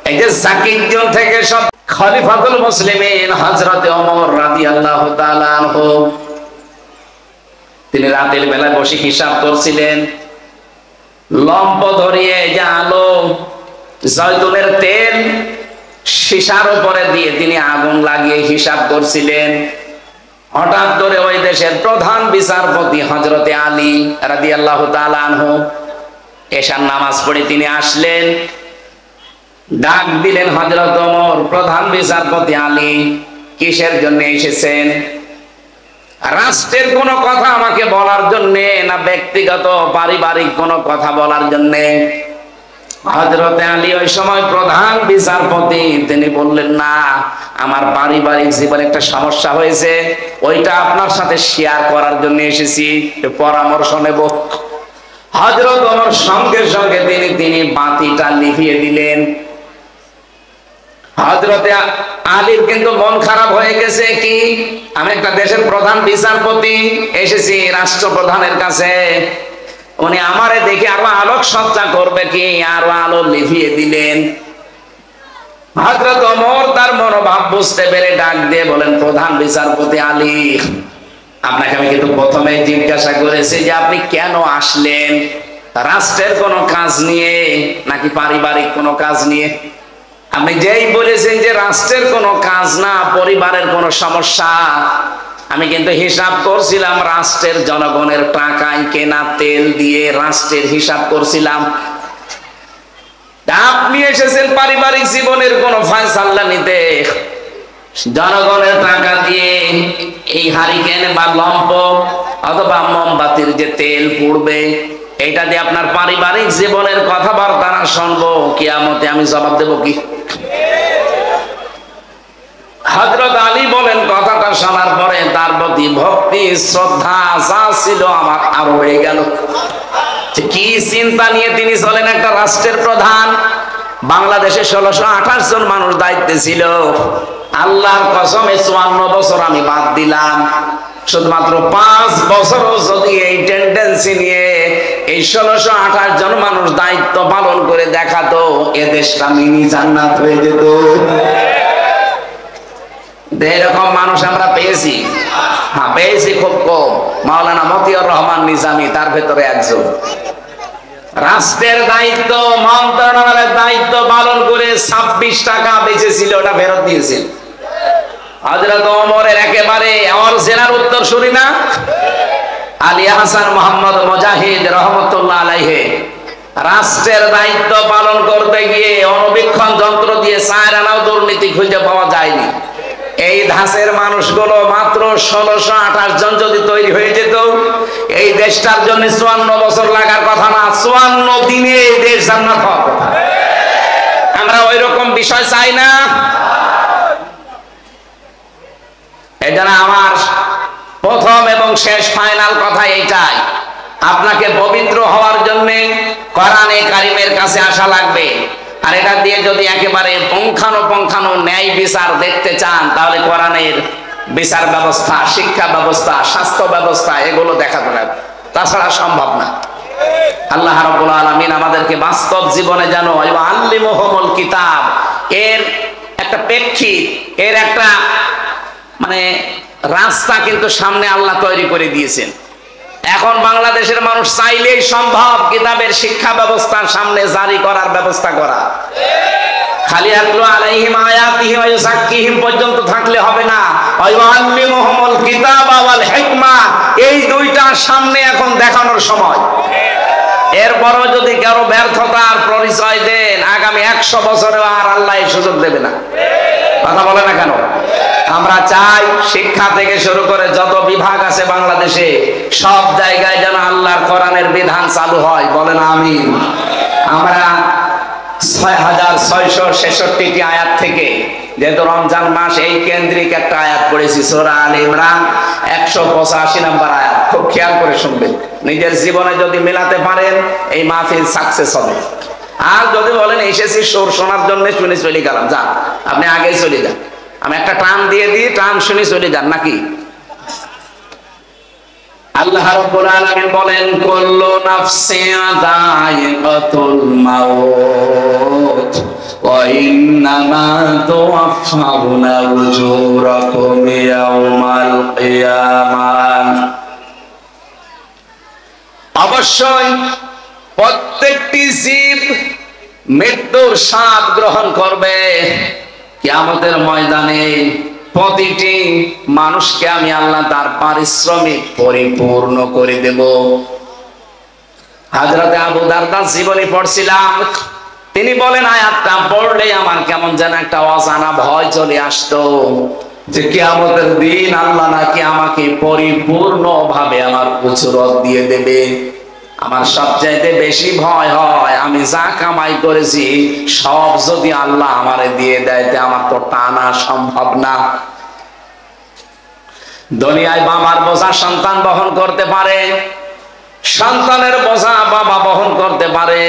এই যে জাকির থেকে সব খলিফাতুল মুসলিমিন হযরতে ওমর রাদিয়াল্লাহু তাআলা আনহু, তিনি রাতের বেলা বসে হিসাব করছিলেন। লম্ব ধরিয়ে যে আলো, জয়তুনের তেল সীসার উপরে দিয়ে তিনি আগুন লাগিয়ে হিসাব করছিলেন। হঠাৎ করে ওই দেশের প্রধান বিচারপতি হযরতে আলী রাদিয়াল্লাহু তাআলা আনহু এশার নামাজ পড়ে তিনি আসলেন। ডাক দিলেন হযরত ওমর, প্রধান বিচারপতি আলী, কিসের জন্য এসেছেন? রাষ্ট্রের কোনো কথা আমাকে বলার জন্য, না ব্যক্তিগত পারিবারিক কোনো কথা বলার জন্য? হযরতে আলী ওই সময় প্রধান বিচারপতি, তিনি বললেন, না, আমার পারিবারিক জীবনে একটা সমস্যা হয়েছে, ওইটা আপনার সাথে শেয়ার করার জন্য এসেছি, পরামর্শ নেব। হযরত ওমর সঙ্গে সঙ্গে তিনি বাতিটা নিভিয়ে দিলেন। হযরতে আলীর কিন্তু মন খারাপ হয়ে গেছে, কি আমি একটা দেশের প্রধান বিচারপতি এসেছি রাষ্ট্রপ্রধানের কাছে, উনি আমারে দেখে আরো আলোক সজ্জা করবে কি, আরো আলো লিভিয়ে দিলেন। হযরত ওমর তার মনোভাব বুঝতে পেরে ডাক দিয়ে বলেন, প্রধান বিচারপতি আলী, আপনাকে আমি কিন্তু প্রথমে জিজ্ঞাসা করেছি যে আপনি কেন আসলেন, রাষ্ট্রের কোনো কাজ নিয়ে নাকি পারিবারিক কোনো কাজ নিয়ে? আপনি যেই বলেছেন যে রাষ্ট্রের কোনো কাজ না, পরিবারের কোনো সমস্যা, আমি কিন্তু হিসাব করছিলাম রাষ্ট্রের জনগণের টাকায় কেনা তেল দিয়ে রাষ্ট্রের হিসাব করছিলাম। আপনি এসেছেন পারিবারিক জীবনের কোন ফয়সালা নিতে, জনগণের টাকা দিয়ে এই হারিকেন বা লম্প অথবা মোমবাতির যে তেল পুড়বে, এটা দিয়ে আপনার পারিবারিক জীবনের কথাবার্তা না শুনবো, কিয়ামতে আমি জবাব দেব কি? হযরত আলী বলেন, কথাটা শোনার পরে তার প্রতি ভক্তি, শ্রদ্ধা যা ছিল আমার আরো হয়ে গেল। কি চিন্তা নিয়ে তিনি চলেন, একটা রাষ্ট্রের প্রধান। বাংলাদেশে 1628 জন মানুষ দায়িত্বে ছিল। আল্লাহর কসমে 54 বছর আমি বাদ দিলাম, শুধুমাত্র 5 বছরও যদি এই টেন্ডেন্সি নিয়ে এই 1628 জন মানুষ দায়িত্ব পালন করে দেখাতো, এ দেশটা মিনি জান্নাত হয়ে যেত। এরকম মানুষ আমরা পেয়েছি? হ্যাঁ, পেয়েছি, খুব কম। মাওলানা মতিউর রহমান নিজামী তার ভেতরে একজন। রাষ্ট্রের দায়িত্ব, মন্ত্রণালয়ের দায়িত্ব পালন করে 26 টাকা বেঁচেছিল, ওটা ফেরত দিয়েছিল। হযরত ওমরের একেবারে অরিজিনাল উত্তর শুনি না, আলী হাসান মোহাম্মদ মুজাহিদ রহমতুল্লাহ আলাইহি রাষ্ট্রের দায়িত্ব পালন করতে গিয়ে অণুবীক্ষণ যন্ত্র দিয়ে 4 আনাও দুর্নীতি খুঁজে পাওয়া যায়নি। এই ধাঁচের মানুষগুলো মাত্র 1628 জন যদি তৈরি হয়ে যেত, এই দেশটার জন্য 54 বছর লাগার কথা না, 54 দিনে এই দেশ জান্নাত হওয়ার কথা। আমরা ওই রকম বিষয় চাই না। এই জন্য আমার প্রথম এবং শেষ ফাইনাল কথা এইটাই, আপনাকে পবিত্র হওয়ার জন্য কোরআনে কারিমের কাছে আসা লাগবে। আর এটা দিয়ে যদি একেবারে পুঙ্খানুপুঙ্খানু ন্যায় বিচার দেখতে চান, তাহলে কোরআনের বিচার ব্যবস্থা, শিক্ষা ব্যবস্থা, স্বাস্থ্য ব্যবস্থা, এগুলো দেখাতে হবে, তাছাড়া সম্ভব না। আল্লাহ রাব্বুল আলামিন আমাদেরকে বাস্তব জীবনে যেন আল্লিমুহুমুল কিতাব এর একটা প্রেক্ষিত, এর একটা মানে রাস্তা কিন্তু সামনে আল্লাহ তৈরি করে দিয়েছেন। এখন বাংলাদেশের মানুষ চাইলেই সম্ভব কিতাবের শিক্ষা ব্যবস্থার সামনে জারি করার ব্যবস্থা করা। খালি আতলু আলাইহিম আয়াতিহি ওয়া ইউযাক্কিহিম পর্যন্ত থাকলে হবে না, ওয়া ইউআল্লিমুহুমুল কিতাবা ওয়াল হিকমা, এই দুইটার সামনে এখন দেখানোর সময়। এরপরও যদি কারো ব্যর্থতার পরিচয় দেন, আগামী 100 বছরেও আর আল্লাহ এই সুযোগ দেবে না। কথা বলে না কেন? আমরা চাই শিক্ষা থেকে শুরু করে যত বিভাগ আছে বাংলাদেশে, সব জায়গায় যেন আল্লাহর কোরআনের বিধান চালু হয়। বলেন আমিন। আমরা 6666টি আয়াত থেকে, যেহেতু রমজান মাস, এই কেন্দ্রিক একটা আয়াত পড়েছি, সূরা আলে ইমরান 185 নম্বর আয়াত। খুব খেয়াল করে শুনবেন, নিজের জীবনে যদি মেলাতে পারেন এই মাহফিল সাকসেস হবে। আর যদি বলেন এসেছি সুর শোনার জন্য শুনে চলে গেলাম, যান, আপনি আগেই চলে যান, আমি একটা টান দিয়ে দিই, টান শুনে চলে যান নাকি। আল্লাহ রাব্বুল আলামিন বলেন, কুল্লু নাফসিন যায়িকাতুল মাউত ওয়া ইন্নামা তুওয়াফাউনা উজুরাকুম ইয়াওমাল কিয়ামাহ। অবশ্যই প্রত্যেকটি জীব মৃত্যুর স্বাদ গ্রহণ করবে। কিয়ামতের ময়দানে প্রতিটি মানুষকে আমি আল্লাহ তার পারিশ্রমিক পরিপূর্ণ করে দেব। হযরত আবু দারদার জীবনী পড়ছিলাম, তিনি বলেন আয়াতটা পড়লে আমার কেমন যেন একটা অজানা ভয় চলে আসতো, যে কিয়ামতের দিন আল্লাহ নাকি আমাকে পরিপূর্ণ ভাবে আমার উজরত দিয়ে দেবে। আমার সবচাইতে বেশি ভয় হয় আমি যা কামাই করেছি সব যদি আল্লাহ আমারে দিয়ে দেয়, আমার তো টানা সম্ভব না। দুনিয়ায় বাবার বোঝা সন্তান বহন করতে পারে, সন্তানের বোঝা বাবা বহন করতে পারে।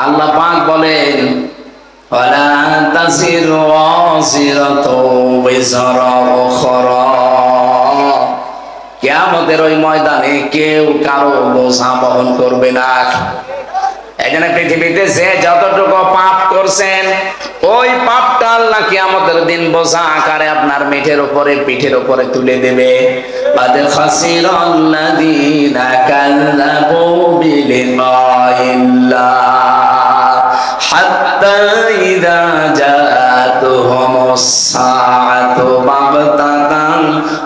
আল্লাহ পাক বলেন, ওয়ালা তাসিরু ওয়াজিরাতু বিজরা উখরা। কিয়ামতের ওই ময়দানে কেউ কারো বোঝা বহন করবে না। এখানে পৃথিবীতে যে যতটুকু পাপ করছেন, ওই পাপটা আল্লাহ কিয়ামতের দিন বোঝা আকারে আপনার পিঠের উপরে তুলে দেবে। বাদে খাসিরাল্লাযীনা কাযযাবু বিলিকাইল্লাহ হাত্তা ইযা জাআতুহুমুস সাআতু বাগতাতান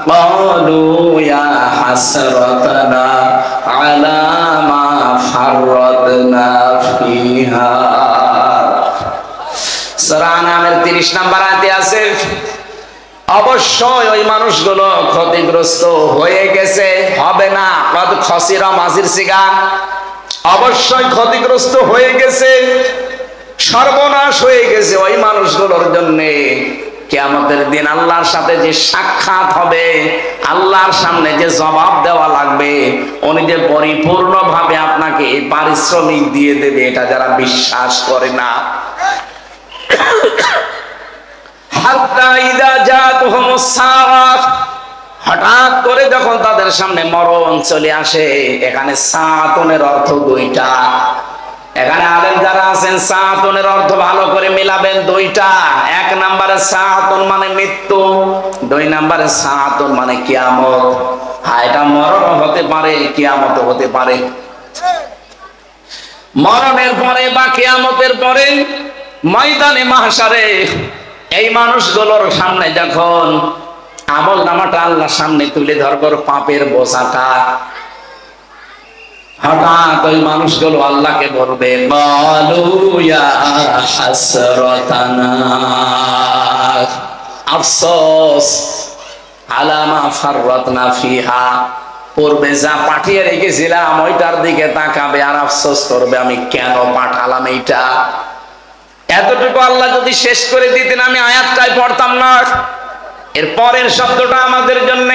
ক্বালু ইয়া হাসরাতানা আলা মা ফাররাতনা ফিহা। সূরা আনামের 30 নম্বর আয়াতে আছে, অবশ্যই ওই মানুষগুলো ক্ষতিগ্রস্ত হয়ে গেছে, হবে না। কদ খসিরা মাজির সিগা, অবশ্যই ক্ষতিগ্রস্ত হয়ে গেছে, সর্বনাশ হয়ে গেছে ওই মানুষগুলোর জন্য। কিয়ামতের দিন আল্লাহর সাথে যে সাক্ষাৎ হবে, আল্লাহর সামনে যে জবাব দেওয়া লাগবে, উনি যে পরিপূর্ণভাবে আপনাকে পারিশ্রমিক দিয়ে দেবে, এটা যারা বিশ্বাস করে না। হাত্তা ইযা জাআতুহুমুস সাআত, হঠাৎ করে যখন তাদের সামনে মরণ চলে আসে। এখানে সাআতুনের অর্থ দুইটা। এখানে আলেম যারা আছেন সাআতুনের অর্থ ভালো করে মিলাবেন দুইটা। এক নম্বরে সাআতুন মানে মৃত্যু, দুই নম্বরে সাআতুন মানে কিয়ামত। হ্যাঁ, এটা মরণ হতে পারে, কিয়ামত হতে পারে। মরণের পরে বা কিয়ামতের পরে ময়দানে মাহশারে এই মানুষগুলোর সামনে যখন আমল নামাটা আল্লাহর সামনে তুলে ধরব, পাপের বোঝাটা, হঠাৎ ওই মানুষগুলো আল্লাহকে বলবে, ক্বালু ইয়া হাসরাতানা, আফসোস, আলা মা ফাররাতনা ফিহা, পূর্বে যা পাঠিয়ে রেখেছিলাম ওইটার দিকে তাকাবে আর আফসোস করবে, আমি কেন পাঠালাম এইটা। এতটুকু আল্লাহ যদি শেষ করে দিতেন আমি আয়াতটাই পড়তাম না। এর পরের শব্দটা আমাদের জন্য,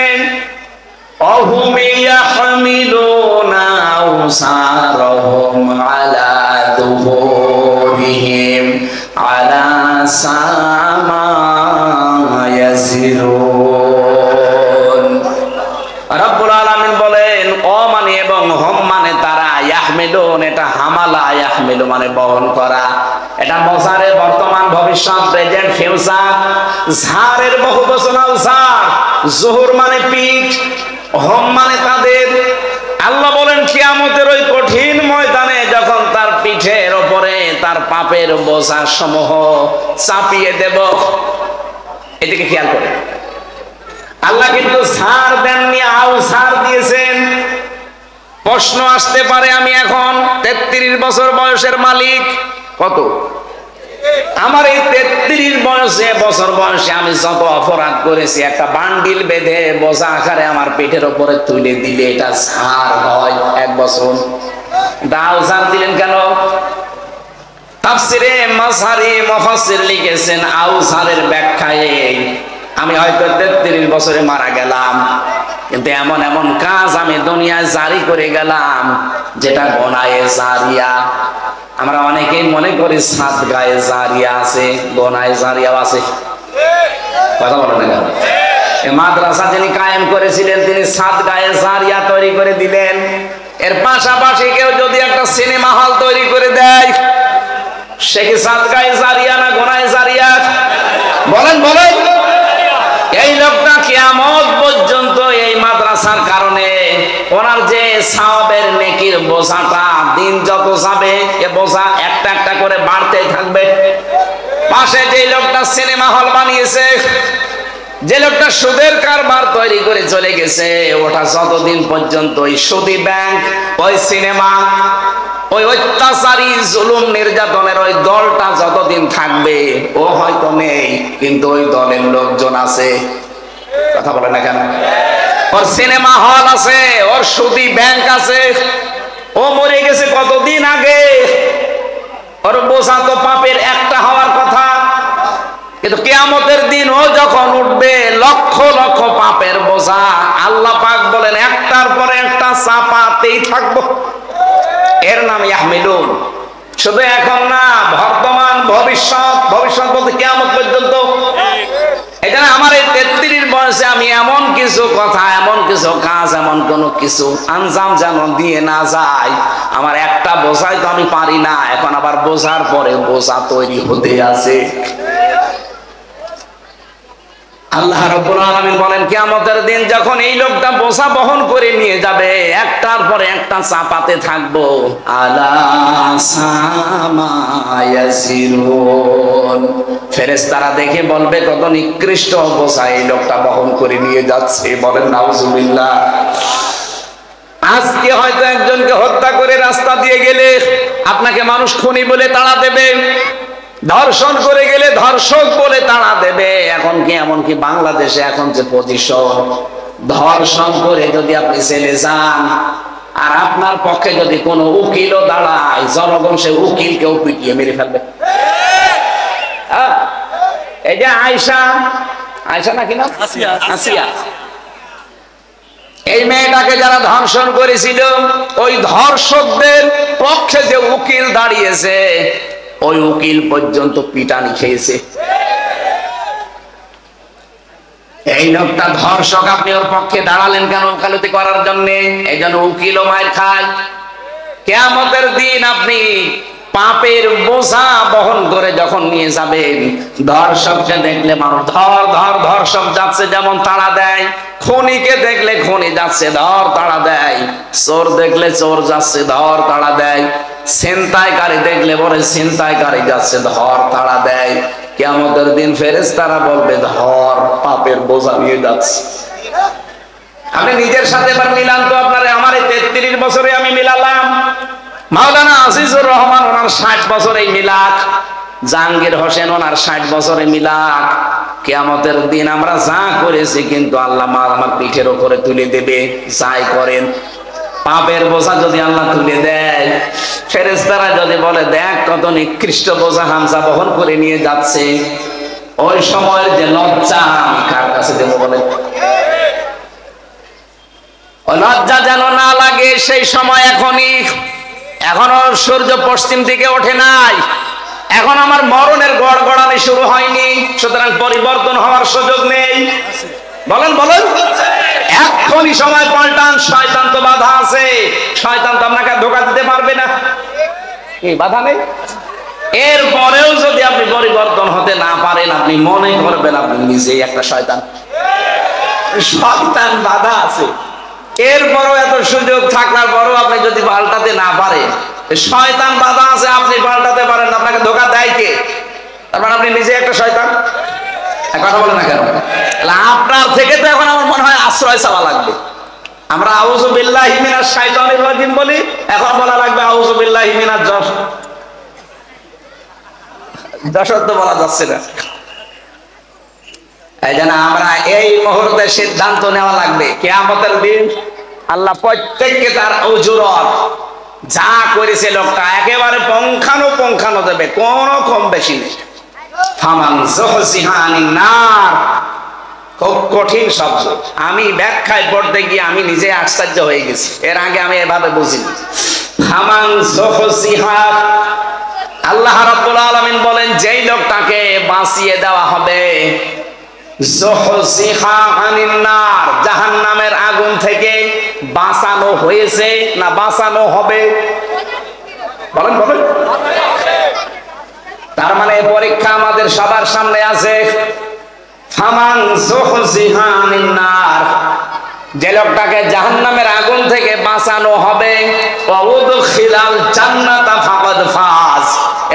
অহুম ইয়াহমিলুনা আওসারহুম আলা দুহুরিহিম আলা সামা ইয়াজিরুন। রব্বুল আলামিন বলেন, অ মানে এবং হম মানে তারা, ইয়াহমিলুন এটা হামালা, ইয়াহমিলু মানে বহন করা। এটা মজারের বর্তমান, ভবিষ্যৎ, প্রেজেন্ট, ফিউচার। ঝাড়ের বহুবচনাল ঝাড়, জহুর মানে পিঠ, হোম মানে তাদের। আল্লাহ বলেন কিয়ামতের ওই কঠিন ময়দানে যখন তার পিঠের ওপরে তার পাপের বোঝা সমূহ চাপিয়ে দেব। এদিকে খেয়াল করে, আল্লাহ কিন্তু ছাড় দেননি, আও ছাড় দিয়েছেন। প্রশ্ন আসতে পারে, আমি এখন 33 বছর বয়সের মালিক। কত? আমার এই 33 বছর বয়সে আমি যত অপরাধ করেছি, একটা বান্ডিল বেঁধে বোঝা আকারে আমার পেটের উপরে তুলে দিলে এটা ছাড় হয় 1 বছর। দাও ছাড় দিলেন কেন? তাফসিরে মাযহারি মুফাসসির লিখেছেন, আউসারের ব্যাখ্যায় আমি হয়তো 33 বছরে মারা গেলাম, কিন্তু এমন এমন কাজ আমি দুনিয়ায় জারি করে গেলাম যেটা গোনায়ে জারিয়া। আমরা অনেকেই মনে করি সাদগায়ে জারিয়া আছে, গোনায়ে জারিয়াও আছে। কথা বলেন না কেন? এই মাদ্রাসা যিনি কায়েম করেছিলেন তিনি সাদগায়ে জারিয়া তৈরি করে দিলেন। এর পাশাপাশি কেউ যদি একটা সিনেমা হল তৈরি করে দেয়, সে কি সাদগায়ে জারিয়া না গোনায়ে জারিয়া? বলেন বলেন। এই লোকটা কিয়ামত পর্যন্ত এই মাদ্রাসার কারণে ওনার যে সওয়াবের নেকির বোঝাটা দিন যত যাবে এ বোঝা একটা একটা করে বাড়তে থাকবে। পাশে যে লোকটা সিনেমা হল বানিয়েছে, যে লোকটা সুদের কারবার তৈরি করে চলে গেছে, ওটা যতদিন পর্যন্ত ওই সুদি ব্যাংক, ওই সিনেমা, ওই অত্যাচারী জুলুম নির্যাতনের ওই দলটা যতদিন থাকবে, ও হয়তো নেই কিন্তু ওই দলের লোকজন আছে। কথা বলে না কেন? ওর সিনেমা হল আছে, ওর সুদি ব্যাংক আছে। ও মরে গেছে কতদিন আগে, ওর বোঝা তো পাপের একটা হওয়ার কথা, কিন্তু কিয়ামতের দিন ও যখন উঠবে লক্ষ লক্ষ পাপের বোঝা, আল্লাহ পাক বলেন একটার পরে একটা চাপাতেই থাকবো। এর নাম ইয়াহমিলুন। শুধু এখন না, বর্তমান, ভবিষ্যৎ। ভবিষ্যৎ বলতে কিয়ামত পর্যন্ত। এখানে আমার এই 33 বয়সে আমি এমন কিছু কথা, এমন কিছু কাজ, এমন কোন কিছু আঞ্জাম যেন দিয়ে না যায়। আমার একটা বোঝাই তো আমি পারি না, এখন আবার বোঝার পরে বোঝা তৈরি হতে আছে। আল্লাহ রাব্বুল আলামিন বলেন কিয়ামতের দিন যখন এই লোকটা বোঝা বহন করে নিয়ে যাবে, একটার পরে একটা চাপাতে থাকবো। আলা সামা ইয়াসিরুন, ফেরেশতারা দেখে বলবে কত নিকৃষ্ট বোঝা এই লোকটা বহন করে নিয়ে যাচ্ছে। বলেন নাউজুবিল্লাহ। আজকে হয়তো একজনকে হত্যা করে রাস্তা দিয়ে গেলে আপনাকে মানুষ খুনি বলে তাড়া দেবে, ধর্ষণ করে গেলে ধর্ষক বলে তাড়া দেবে। এখন কি এমনকি বাংলাদেশে এখন যে পজিশন, ধর্ষণ করে যদি আপনি চলে যান আর আপনার পক্ষে যদি কোনো উকিলও দাঁড়ায়, জনগণ সে উকিলকেও পিটিয়ে মেরে ফেলবে। এই যে আয়েশা, আয়েশা নাকি না, আসিয়া, এই মেয়েটাকে যারা ধর্ষণ করেছিল, ওই ধর্ষকদের পক্ষে যে উকিল দাঁড়িয়েছে, ওই উকিল পর্যন্ত পিটানি খেয়েছে। এই লোকটা ধর্ষক, আপনি ওর পক্ষে দাঁড়ালেন কেন? ওকালতি করার জন্য। এই জন্য উকিলও মায়ের খায়। কিয়ামতের দিন আপনি পাপের বোঝা বহন করে যখন নিয়ে যাবেন, ধর্ষককে দেখলে মানুষ ধর ধর, ধর্ষক যাচ্ছে যেমন তাড়া দেয়, খুনিকে দেখলে খুনি যাচ্ছে ধর তাড়া দেয়, চোর দেখলে চোর যাচ্ছে ধর তাড়া দেয়, ছিনতাইকারী দেখলে বলে ছিনতাইকারী যাচ্ছে ধর তাড়া দেয়। কিয়ামতের দিন ফেরেশতারা বলবে ধর, পাপের বোঝা নিয়ে যাচ্ছে। আপনি নিজের সাথে এবার মিলান তো, আপনারে আমার এই 33 বছরে আমি মিলালাম। মাওলানা আজিজুর রহমান ওনার 60 বছরে মিলাদ, জাহাঙ্গীর হোসেন ওনার 60 বছরে মিলাদ। কিয়ামতের দিন আমরা যা করেছি কিন্তু আল্লাহ আমার পিঠের উপরে তুলে দেবে। যাই করেন, পাপের বোঝা যদি আল্লাহ তুলে দেয়, ফেরেশতারা যদি বলে দেখ কত নিকৃষ্ট বোঝা হামজা বহন করে নিয়ে যাচ্ছে, ওই সময়ের যে লজ্জা আমি কার কাছে দেবো বলে? ওই লজ্জা যেন না লাগে সেই সময় এখনই। এখনো সূর্য পশ্চিম দিকে ওঠে নাই, এখন আমার মরণের গড়গড়ানি শুরু হয়নি, সুতরাং পরিবর্তন হওয়ার সুযোগ নেই। বলেন বলেন, এখনই সময় পাল্টান। শয়তান তো বাধা আছে, শয়তান তো আপনাকে ধোঁকা দিতে পারবে না। কি বাধা নেই? এরপরেও যদি আপনি পরিবর্তন হতে না পারেন, আপনি মনে করবেন আপনি নিজেই একটা শয়তান। শয়তান বাধা আছে, এরপরও এত সুযোগ থাকার পরও আপনি যদি পাল্টাতে না পারেন, শয়তান বাধা আছে, আপনি পাল্টাতে পারেন, আপনাকে ধোঁকা দেয় কে? তার মানে আপনি নিজে একটা শয়তান। কথা বলে না কেন? আপনার থেকে তো এখন আমার মনে হয় আশ্রয় চাওয়া লাগবে। আমরা আউযু বিল্লাহি মিনাশ শাইতানির রাজিম বলি, এখন বলা লাগবে আউযু বিল্লাহি মিনাজ যশোদ্দ বলা যাচ্ছে না। এই জন্য আমরা এই মুহূর্তে সিদ্ধান্ত নেওয়া লাগবে, কিয়ামতের দিন আল্লাহ প্রত্যেককে তার উজুরত যা করেছে লোকটা একেবারে পঙ্খানো দেবে, কোনো কম বেশি নেই। ফামান যুহজিহা আনিন নার, খুব কঠিন শব্দ, আমি ব্যাখ্যায় পড়তে গিয়ে আমি নিজে আশ্চর্য হয়ে গেছি, এর আগে আমি এভাবে বুঝিনি। ফামান যুহজিহা, আল্লাহ রাব্বুল আলামিন বলেন যেই লোকটাকে বাঁচিয়ে দেওয়া হবে, যুহজিহা আনিন নার, জাহান্নামের আগুন থেকে বাঁচানো হয়েছে না বাঁচানো হবে? বলেন বলেন। তার মানে পরীক্ষা আমাদের সবার সামনে আছে। ফামান যুহজিহা আনিন নার, যে লোকটাকে জাহান্নামের আগুন থেকে বাঁচানো হবে, ওয়া উদখিলাল জান্নাতা ফাকাদ ফাজ,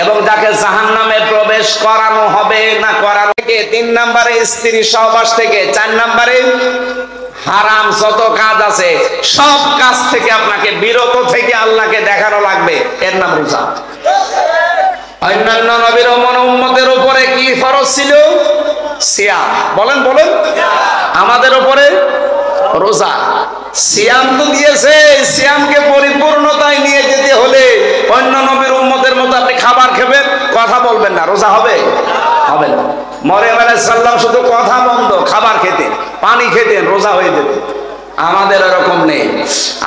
এবং যাকে জাহান্নামে প্রবেশ করানো হবে না করানো থেকে, 3 নম্বরে স্ত্রী সহবাস থেকে, 4 নম্বরে হারাম যত কাজ আছে সব কাজ থেকে আপনাকে বিরত থেকে আল্লাহকে দেখানো লাগবে, এর নাম রোজা। অন্যান্য নবীর উম্মতের উপরে কি ফরজ ছিল? সিয়াম। বলেন বলেন। আমাদের উপরে রোজা। সিয়াম তো দিয়েছে, সিয়ামকে পরিপূর্ণতায় নিয়ে যেতে হলে অন্য নবীর উম্মতের মতো আপনি খাবার খাবেন, কথা বলবেন না, রোজা হবে? হবে না। মরিয়ম আলাইহিস সালাম শুধু কথা বন্ধ, খাবার খেতেন, পানি খেতেন, রোজা হয়ে যেত। আমাদের এরকম নেই।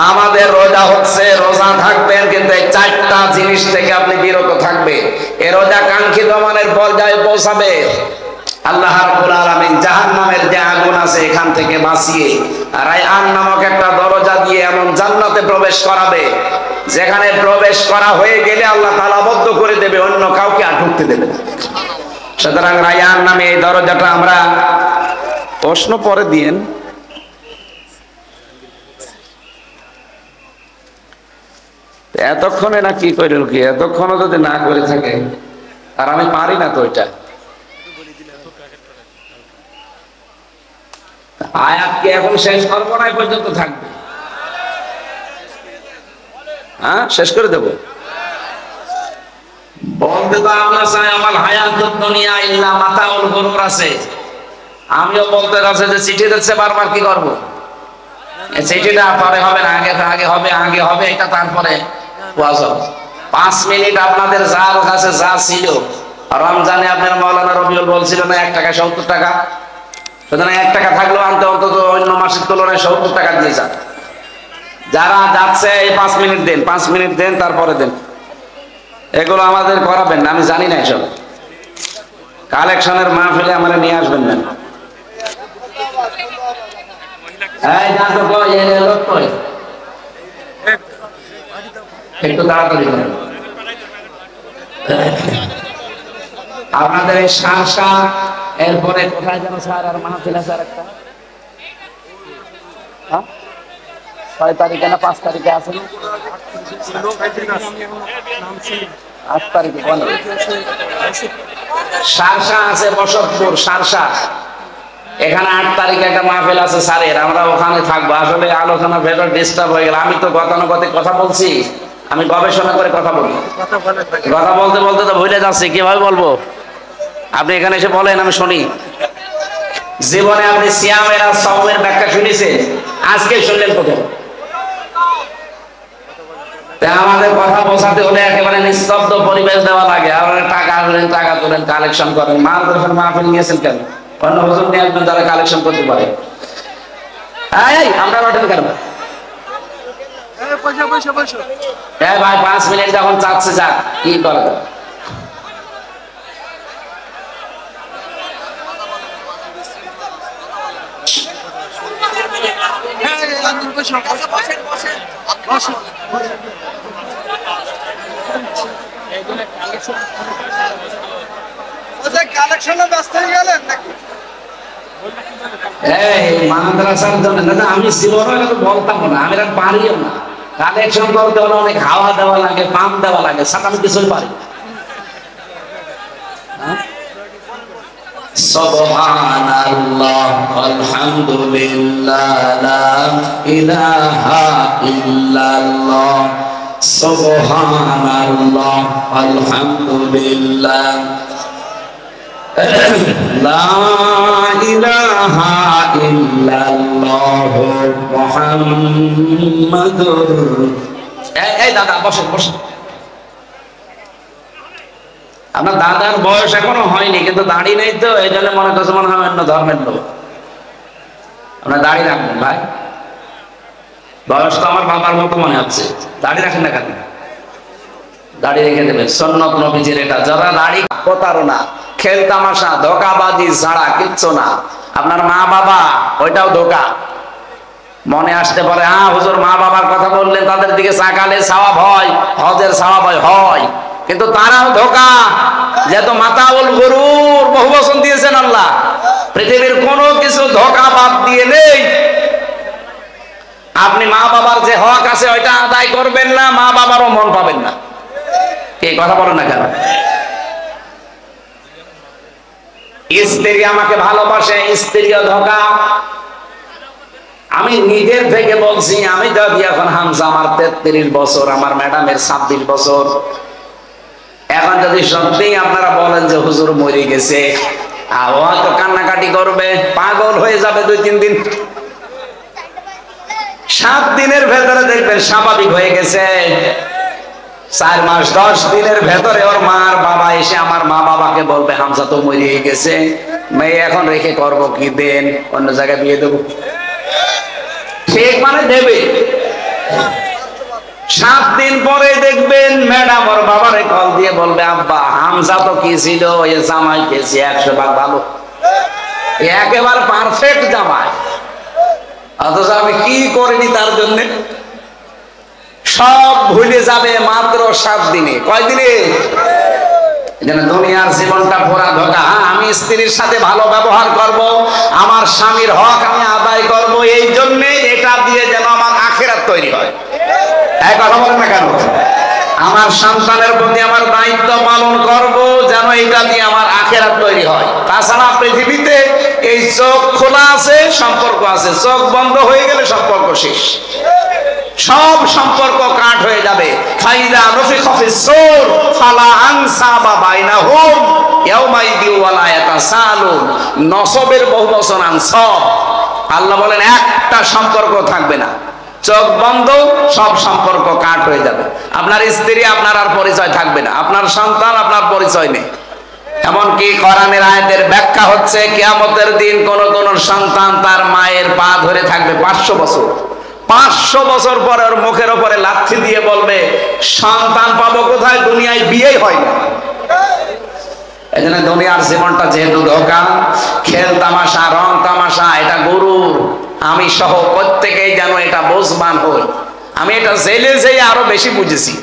আমাদের রোজা হচ্ছে, রোজা থাকবেন কিন্তু এই 4টা জিনিস থেকে আপনি বিরত থাকবেন। এই রোজা কাঙ্ক্ষিত মানের পর্যায়ে পৌঁছাবে। আল্লাহ রাব্বুল আলামিন জাহান্নামের যে আগুন আছে এখান থেকে বাঁচিয়ে রায়্যান নামক একটা দরজা দিয়ে এমন জান্নাতে প্রবেশ করাবে, যেখানে প্রবেশ করা হয়ে গেলে আল্লাহ তাআলা বদ্ধ করে দেবে, অন্য কাউকে আর ঢুকতে দেবে না। সুতরাং রায়্যান নামে এই দরজাটা আমরা, প্রশ্ন পরে দিয়েন, এতক্ষণে না কি কইল কি, এতক্ষণও যদি না করে থাকে, আর আমি পারি না তো ওইটা। আয়াতকে এখন শেষ করবো না, পর্যন্ত থাকবে? হ্যাঁ, শেষ করে দেব। বলতে তো আমরা চাই আমার হায়াতুদ দুনিয়া ইল্লা মাতাউল গুরুর আছে। আমিও বলতে আছে যে চিঠি দিচ্ছে বারবার, কি করবো? এই চিঠিটা পরে হবে না, আগে হবে এটা, তারপরে 5 মিনিট আপনাদের যার কাছে যা ছিল, রমজানে আপনার মাওলানা রবিউল বলছিল না 1 টাকা 70 টাকা, সুতরাং 1 টাকা থাকলেও আনতে অন্তত অন্য মাসের তুলনায় 70 টাকা দিয়ে যান। যারা যাচ্ছে এই 5 মিনিট দেন, 5 মিনিট দেন, তারপরে দেন। এগুলো আমাদের করাবেন না, আমি জানি না এসব। কালেকশনের মাহফিলে আমরা নিয়ে আসবেন না। একটু তাড়াতাড়ি করেন। আপনাদের এই শাসা, এরপরে কোথায় যেন স্যার আর মাহফিল আছে একটা, 6 তারিখে না 5 তারিখে আছে না? 8 তারিখে শারশা আছে, বসতপুর শারশা, এখানে 8 তারিখে একটা মাহফিল আছে স্যারের, আমরা ওখানে থাকবো। আসলে আলোচনা ভেতর ডিস্টার্ব হয়ে গেল, আমি তো গতানুগতিক কথা বলছি, আমি গবেষণা করে কথা বলি, কথা বলতে বলতে তো ভুলে যাচ্ছি, কিভাবে বলবো? আপনি এখানে এসে বলেন, আমি শুনি। জীবনে আপনি সিয়ামের আর সাওমের ব্যাখ্যা শুনেছেন? আজকে শুনলেন কোথাও? আমাদের কথা বোঝাতে হলে একেবারে নিস্তব্ধ পরিবেশ দেওয়া লাগে। আপনারা টাকা তোলেন, কালেকশন করেন। মাহফিল নিয়েছেন কেন? অন্য হুজুর নিয়ে আসবেন যারা কালেকশন করতে পারে। আমরা ওঠেন কেন? ভাই 5 মিনিট যখন চাচ্ছে, যাক, কি করা যায়? বসেন কালেকশনে ব্যস্ত হয়ে গেলেন নাকি? এই মাদ্রাসার জন্য না, আমি জীবনে এটা বলতাম না, আমি এটা পারিও না। কালেকশন করতে হলে অনেক হাওয়া দেওয়া লাগে, পাম দেওয়া লাগে, সাথে আমি কিছুই পারি না। সুবহানাল্লাহ আলহামদুলিল্লাহ লা ইলাহা ইল্লাল্লাহ সুবহানাল্লাহ আলহামদুলিল্লাহ লা ইলাহা ইল্লাল্লাহ মুহাম্মাদুর। এই দাদা বসেন বসেন। আপনার দাদার বয়স এখনো হয়নি, কিন্তু দাড়ি নেই তো, এই জন্য মনে করছে মনে হয় অন্য ধর্মের লোক। আপনার দাড়ি রাখবেন ভাই, বয়স তো আমার বাবার মতো মনে হচ্ছে। দাড়ি রাখেন না কেন? দাড়ি রেখে দেবেন, সুন্নত নবীজির এটা। যারা দাড়ি, প্রতারণা, খেল তামাশা, ধোঁকাবাজি ছাড়া কিচ্ছু না। আপনার মা বাবা, ওইটাও ধোঁকা। মনে আসতে পারে হ্যাঁ হুজুর মা বাবার কথা বললেন, তাদের দিকে সাকালে সওয়াব হয়, হজের সওয়াব হয়, কিন্তু তারাও ধোঁকা। যেহেতু মাতাউল গরুর বহু বচন দিয়েছেন আল্লাহ, পৃথিবীর কোনো কিছু ধোঁকা বাদ দিয়ে নেই। আপনি মা বাবার যে হক আছে ওইটা আদায় করবেন না, মা বাবারও মন পাবেন না। এই কথা বলেন না কেন? স্ত্রী আমাকে ভালোবাসে, স্ত্রীও ধোঁকা। আমি নিজের থেকে বলছি, আমি দাদি এখন হামজা, আমার 33 বছর, আমার ম্যাডামের 26 বছর। এখন যদি সত্যি আপনারা বলেন যে হুজুর মরে গেছে, হয়তো কান্নাকাটি করবে, পাগল হয়ে যাবে 2-3 দিন। 7 দিনের ভেতরে দেখবেন স্বাভাবিক হয়ে গেছে। 4 মাস 10 দিনের ভেতরে ওর মার বাবা এসে আমার মা বাবাকে বলবে হামজা তো মরে গেছে, মেয়ে এখন রেখে করব কি, দেন অন্য জায়গায় বিয়ে দেবো। ঠিক মানে দেবে। 7 দিন পরে দেখবেন ম্যাডাম ওর বাবারে কল দিয়ে বলবে আব্বা হামজা তো কি ছিল, ওই জামাই পেয়েছি 100 ভাগ ভালো, একেবারে পারফেক্ট জামাই, অথচ আমি কি করিনি তার জন্য। সব ভুলে যাবে মাত্র 7 দিনে। কয় দিনে? দুনিয়ার জীবনটা পুরা ধোঁকা। আমি স্ত্রীর সাথে ভালো ব্যবহার করব, আমার স্বামীর হক আমি আদায় করব, এই জন্য এটা দিয়ে যেন আমার আখিরাত তৈরি হয়। এক কথা বলেন না কেন? আমার সন্তানের প্রতি আমার দায়িত্ব পালন করব, যেন এটা দিয়ে আমার আখিরাত তৈরি হয়। তাছাড়া পৃথিবীতে এই চোখ খোলা আছে, সম্পর্ক আছে, চোখ বন্ধ হয়ে গেলে সম্পর্ক শেষ, সব সম্পর্ক কাট হয়ে যাবে। ফাইদা নফিখা ফিস-সূর ফালা আনসাবা বাইনাহুম ইয়াওমাইযি ওয়ালা ইয়াতাসালুন। নসবের বহু বচন আনসাব। আল্লাহ বলেন একটা সম্পর্ক থাকবে না, চোখ বন্ধ, সব সম্পর্ক কাট হয়ে যাবে। আপনার স্ত্রী আপনার আর পরিচয় থাকবে না, আপনার সন্তান আপনার পরিচয় নেই। এমনকি কোরআনের আয়াতের ব্যাখ্যা হচ্ছে কিয়ামতের দিন কোন কোন সন্তান তার মায়ের পা ধরে থাকবে 500 বছর। 500 বছর পরে ওর মুখের উপরে লাথি দিয়ে বলবে সন্তান পাবো কোথায়, দুনিয়ায় বিয়েই হয় না। এই জন্য দুনিয়ার জীবনটা যেহেতু ধোঁকা, খেল তামাশা, রং তামাশা, এটা গরুর। আমি সহ প্রত্যেকেই যেন এটা বোঝবান হই। আমি এটা জেলে যেয়ে আরো বেশি বুঝেছি,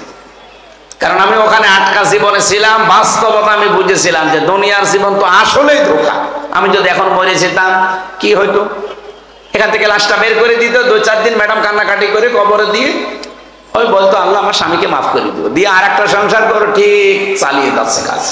কারণ আমি ওখানে আটকা জীবনে ছিলাম। বাস্তবতা আমি বুঝেছিলাম যে দুনিয়ার জীবন তো আসলেই ধোঁকা। আমি যদি এখন মরে যেতাম কি হইতো, এখান থেকে লাশটা বের করে দিত, 2-4 দিন ম্যাডাম কান্নাকাটি করে কবরে দিয়ে ওই বলতো আল্লাহ আমার স্বামীকে মাফ করে দিও, দিয়ে আর একটা সংসার করে ঠিক চালিয়ে যাচ্ছে কাজ।